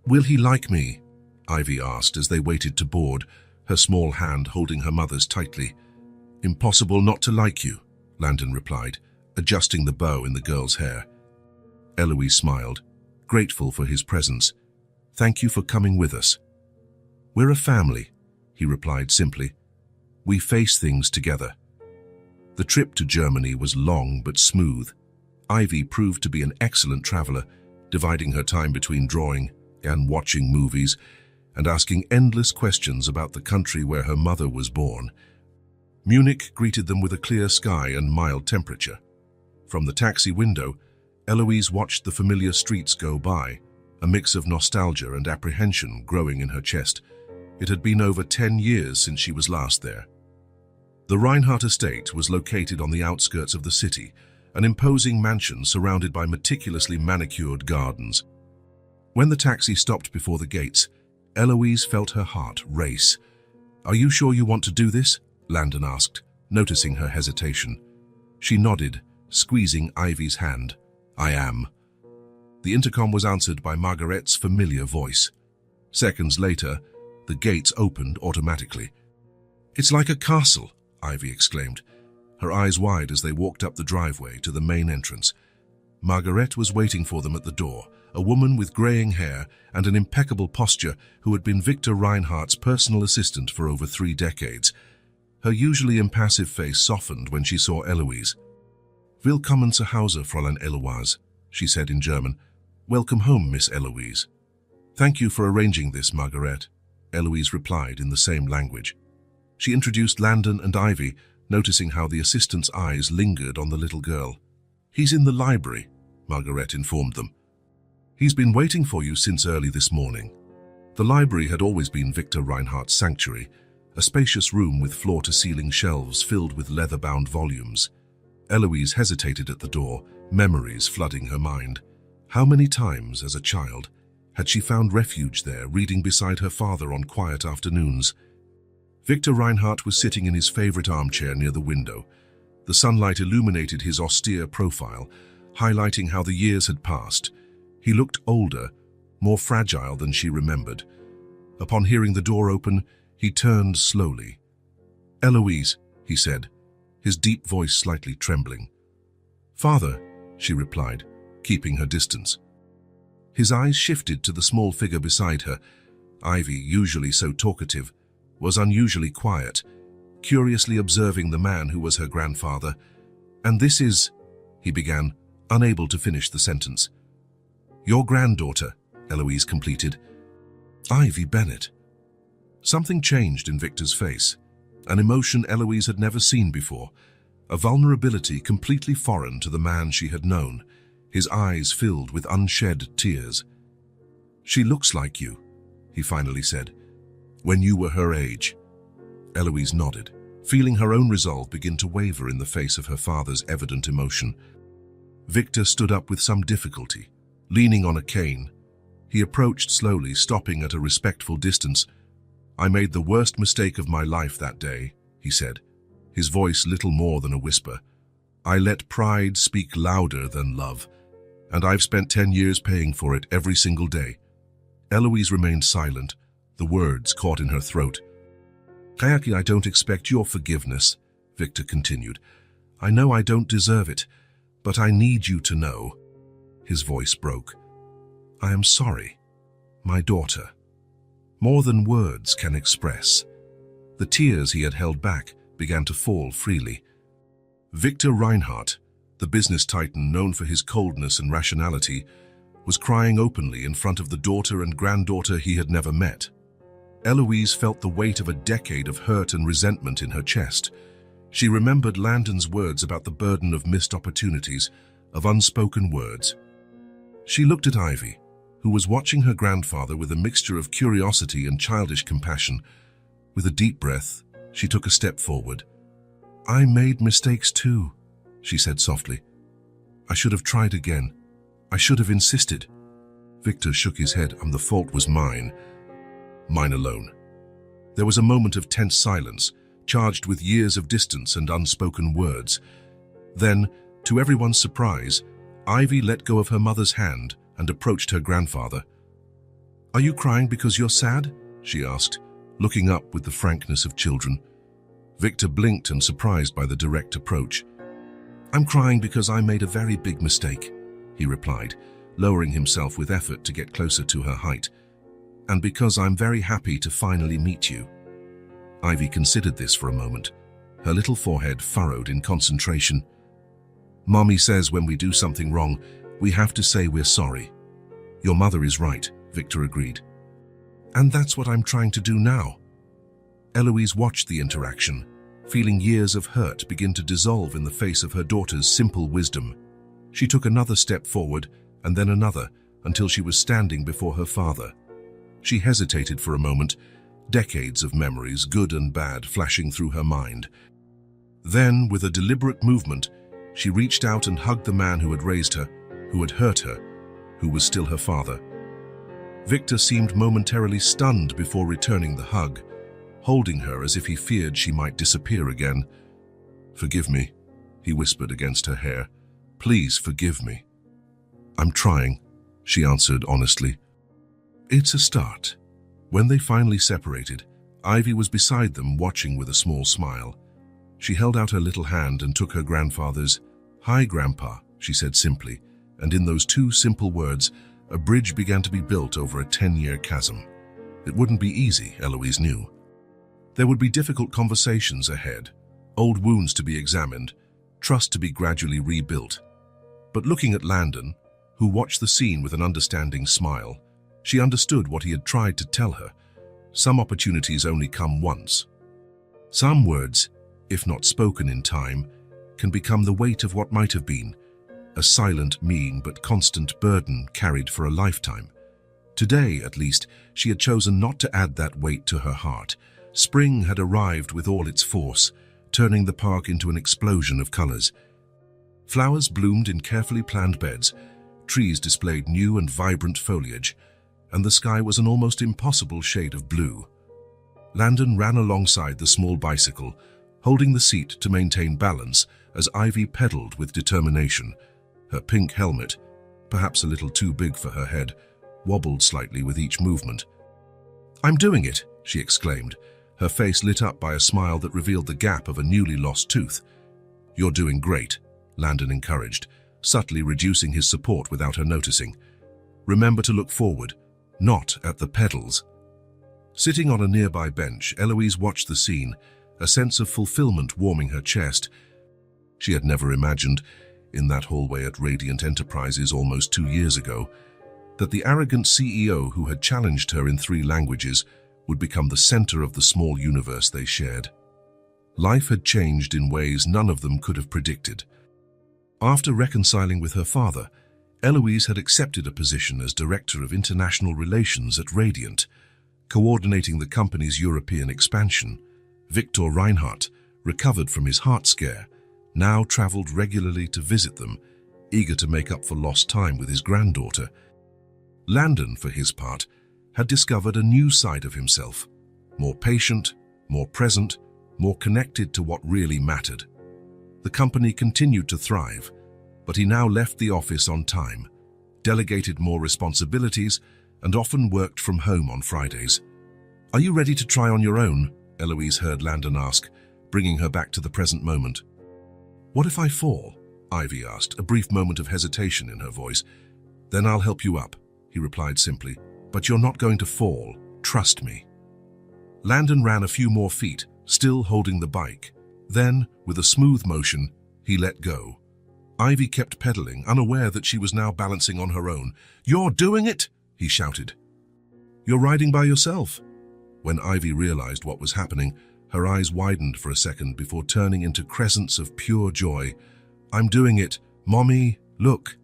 Will he like me? Ivy asked as they waited to board, her small hand holding her mother's tightly. Impossible not to like you, Landon replied, adjusting the bow in the girl's hair. Eloise smiled, grateful for his presence. Thank you for coming with us. We're a family, he replied simply. We face things together. The trip to Germany was long but smooth. Ivy proved to be an excellent traveler, dividing her time between drawing and watching movies and asking endless questions about the country where her mother was born. Munich greeted them with a clear sky and mild temperature. From the taxi window, Eloise watched the familiar streets go by, a mix of nostalgia and apprehension growing in her chest. It had been over 10 years since she was last there. The Reinhardt estate was located on the outskirts of the city, an imposing mansion surrounded by meticulously manicured gardens. When the taxi stopped before the gates, Eloise felt her heart race. Are you sure you want to do this? Landon asked, noticing her hesitation. She nodded, squeezing Ivy's hand. I am. The intercom was answered by Margaret's familiar voice. Seconds later, the gates opened automatically. It's like a castle, Ivy exclaimed, her eyes wide as they walked up the driveway to the main entrance. Margaret was waiting for them at the door, a woman with graying hair and an impeccable posture who had been Victor Reinhardt's personal assistant for over 3 decades. Her usually impassive face softened when she saw Eloise. "Willkommen zu Hause, Fräulein Eloise," she said in German. "Welcome home, Miss Eloise." "Thank you for arranging this, Margaret," Eloise replied in the same language. She introduced Landon and Ivy, noticing how the assistant's eyes lingered on the little girl. "He's in the library," Margaret informed them. "He's been waiting for you since early this morning." The library had always been Victor Reinhardt's sanctuary, a spacious room with floor-to-ceiling shelves filled with leather-bound volumes. Eloise hesitated at the door, memories flooding her mind. How many times, as a child, had she found refuge there, reading beside her father on quiet afternoons? Victor Reinhardt was sitting in his favorite armchair near the window. The sunlight illuminated his austere profile, highlighting how the years had passed. He looked older, more fragile than she remembered. Upon hearing the door open, he turned slowly. "Eloise," he said, his deep voice slightly trembling. "Father," she replied, keeping her distance. His eyes shifted to the small figure beside her. Ivy, usually so talkative, was unusually quiet, curiously observing the man who was her grandfather. "And this is," he began, unable to finish the sentence. "Your granddaughter," Eloise completed. "Ivy Bennett." Something changed in Victor's face, an emotion Eloise had never seen before, a vulnerability completely foreign to the man she had known, his eyes filled with unshed tears. "She looks like you," he finally said. "When you were her age." Eloise nodded, feeling her own resolve begin to waver in the face of her father's evident emotion. Victor stood up with some difficulty, leaning on a cane. He approached slowly, stopping at a respectful distance. "I made the worst mistake of my life that day," he said, his voice little more than a whisper. "I let pride speak louder than love, and I've spent 10 years paying for it every single day." Eloise remained silent, the words caught in her throat. "Kayaki, I don't expect your forgiveness," Victor continued. "I know I don't deserve it, but I need you to know." His voice broke. "I am sorry, my daughter. More than words can express." The tears he had held back began to fall freely. Victor Reinhardt, the business titan known for his coldness and rationality, was crying openly in front of the daughter and granddaughter he had never met. Eloise felt the weight of a decade of hurt and resentment in her chest. She remembered Landon's words about the burden of missed opportunities, of unspoken words. She looked at Ivy, who was watching her grandfather with a mixture of curiosity and childish compassion. With a deep breath, she took a step forward. "I made mistakes too," she said softly. "I should have tried again. I should have insisted." Victor shook his head. "The fault was mine. Mine alone." There was a moment of tense silence, charged with years of distance and unspoken words. Then, to everyone's surprise, Ivy let go of her mother's hand and approached her grandfather. "Are you crying because you're sad?" she asked, looking up with the frankness of children. Victor blinked and surprised by the direct approach. "I'm crying because I made a very big mistake," he replied, lowering himself with effort to get closer to her height. "And because I'm very happy to finally meet you." Ivy considered this for a moment, her little forehead furrowed in concentration. "Mommy says when we do something wrong, we have to say we're sorry." "Your mother is right," Victor agreed. "And that's what I'm trying to do now." Eloise watched the interaction, feeling years of hurt begin to dissolve in the face of her daughter's simple wisdom. She took another step forward, and then another, until she was standing before her father. She hesitated for a moment, decades of memories, good and bad, flashing through her mind. Then, with a deliberate movement, she reached out and hugged the man who had raised her, who had hurt her, who was still her father. Victor seemed momentarily stunned before returning the hug, holding her as if he feared she might disappear again. "Forgive me," he whispered against her hair. "Please forgive me." "I'm trying," she answered honestly. "It's a start." When they finally separated, Ivy was beside them, watching with a small smile. She held out her little hand and took her grandfather's. "Hi, Grandpa," she said simply, and in those two simple words, A bridge began to be built over a 10-year chasm. It wouldn't be easy, Eloise knew. There would be difficult conversations ahead, old wounds to be examined, trust to be gradually rebuilt. But looking at Landon, who watched the scene with an understanding smile, she understood what he had tried to tell her. Some opportunities only come once. Some words, if not spoken in time, can become the weight of what might have been, a silent, mean but constant burden carried for a lifetime. Today, at least, she had chosen not to add that weight to her heart. Spring had arrived with all its force, turning the park into an explosion of colors. Flowers bloomed in carefully planned beds, trees displayed new and vibrant foliage, and the sky was an almost impossible shade of blue. Landon ran alongside the small bicycle, holding the seat to maintain balance as Ivy pedaled with determination. Her pink helmet, perhaps a little too big for her head, wobbled slightly with each movement. "I'm doing it," she exclaimed, her face lit up by a smile that revealed the gap of a newly lost tooth. "You're doing great," Landon encouraged, subtly reducing his support without her noticing. "Remember to look forward, not at the pedals." Sitting on a nearby bench, Eloise watched the scene, a sense of fulfillment warming her chest. She had never imagined, in that hallway at Radiant Enterprises almost 2 years ago, that the arrogant CEO who had challenged her in 3 languages would become the center of the small universe they shared. Life had changed in ways none of them could have predicted. After reconciling with her father, Eloise had accepted a position as Director of International Relations at Radiant, coordinating the company's European expansion. Victor Reinhardt, recovered from his heart scare, now traveled regularly to visit them, eager to make up for lost time with his granddaughter. Landon, for his part, had discovered a new side of himself, more patient, more present, more connected to what really mattered. The company continued to thrive, but he now left the office on time, delegated more responsibilities, and often worked from home on Fridays. "Are you ready to try on your own?" Eloise heard Landon ask, bringing her back to the present moment. "What if I fall?" Ivy asked, a brief moment of hesitation in her voice. "Then I'll help you up," he replied simply. "But you're not going to fall, trust me." Landon ran a few more feet, still holding the bike. Then, with a smooth motion, he let go. Ivy kept pedaling, unaware that she was now balancing on her own. "You're doing it!" he shouted. "You're riding by yourself." When Ivy realized what was happening, her eyes widened for a second before turning into crescents of pure joy. "I'm doing it, Mommy, look."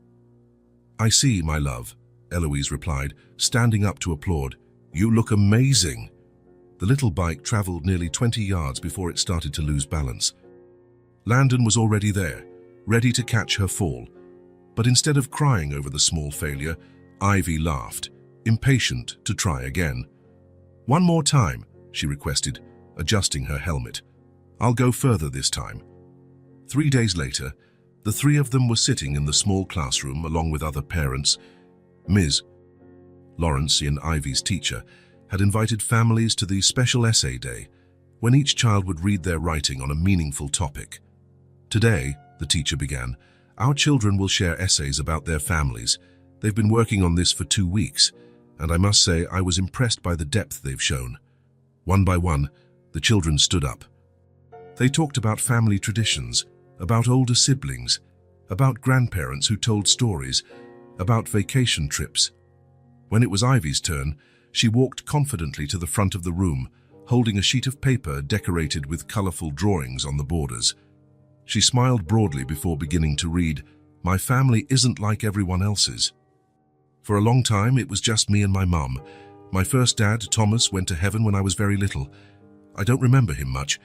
"I see, my love," Eloise replied, standing up to applaud. "You look amazing." The little bike traveled nearly 20 yards before it started to lose balance. Landon was already there, ready to catch her fall. But instead of crying over the small failure, Ivy laughed, impatient to try again. "One more time," she requested, adjusting her helmet. "I'll go further this time." 3 days later, the 3 of them were sitting in the small classroom along with other parents. Ms. Lawrence, Ian Ivy's teacher, had invited families to the special essay day, when each child would read their writing on a meaningful topic. "Today," the teacher began, "our children will share essays about their families. They've been working on this for 2 weeks, and I must say I was impressed by the depth they've shown." One by one, the children stood up. They talked about family traditions, about older siblings, about grandparents who told stories, about vacation trips. When it was Ivy's turn, she walked confidently to the front of the room, holding a sheet of paper decorated with colorful drawings on the borders. She smiled broadly before beginning to read, "My family isn't like everyone else's. For a long time, it was just me and my mum. My first dad, Thomas, went to heaven when I was very little. I don't remember him much,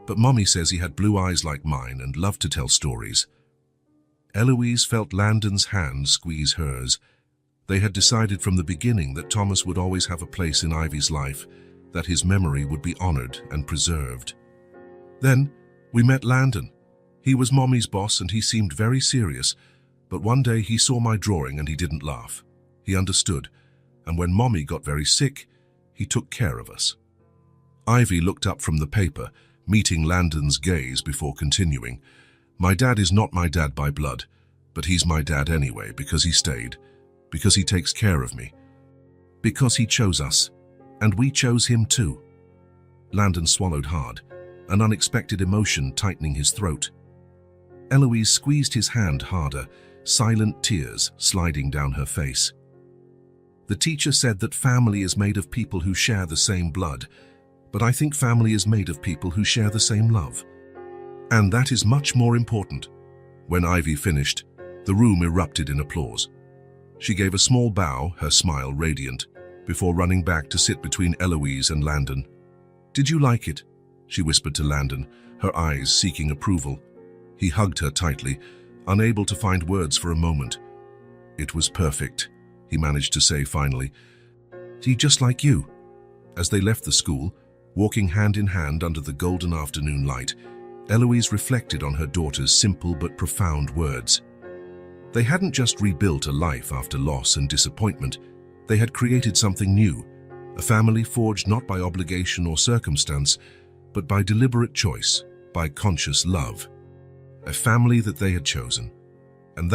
but Mommy says he had blue eyes like mine and loved to tell stories." Eloise felt Landon's hand squeeze hers. They had decided from the beginning that Thomas would always have a place in Ivy's life, that his memory would be honored and preserved. Then, we met Landon. He was Mommy's boss and he seemed very serious, but one day he saw my drawing and he didn't laugh. He understood, and when Mommy got very sick, he took care of us. Ivy looked up from the paper, meeting Landon's gaze before continuing. "My dad is not my dad by blood, but he's my dad anyway because he stayed. because he takes care of me. Because he chose us, and we chose him too. Landon swallowed hard, an unexpected emotion tightening his throat. Eloise squeezed his hand harder, silent tears sliding down her face. The teacher said that family is made of people who share the same blood, but I think family is made of people who share the same love. And that is much more important. When Ivy finished, the room erupted in applause. She gave a small bow, her smile radiant, before running back to sit between Eloise and Landon. "Did you like it?" she whispered to Landon, her eyes seeking approval. He hugged her tightly, unable to find words for a moment. "It was perfect," he managed to say finally. "See, just like you." As they left the school, walking hand in hand under the golden afternoon light, Eloise reflected on her daughter's simple but profound words. They hadn't just rebuilt a life after loss and disappointment, they had created something new, a family forged not by obligation or circumstance, but by deliberate choice, by conscious love. A family that they had chosen.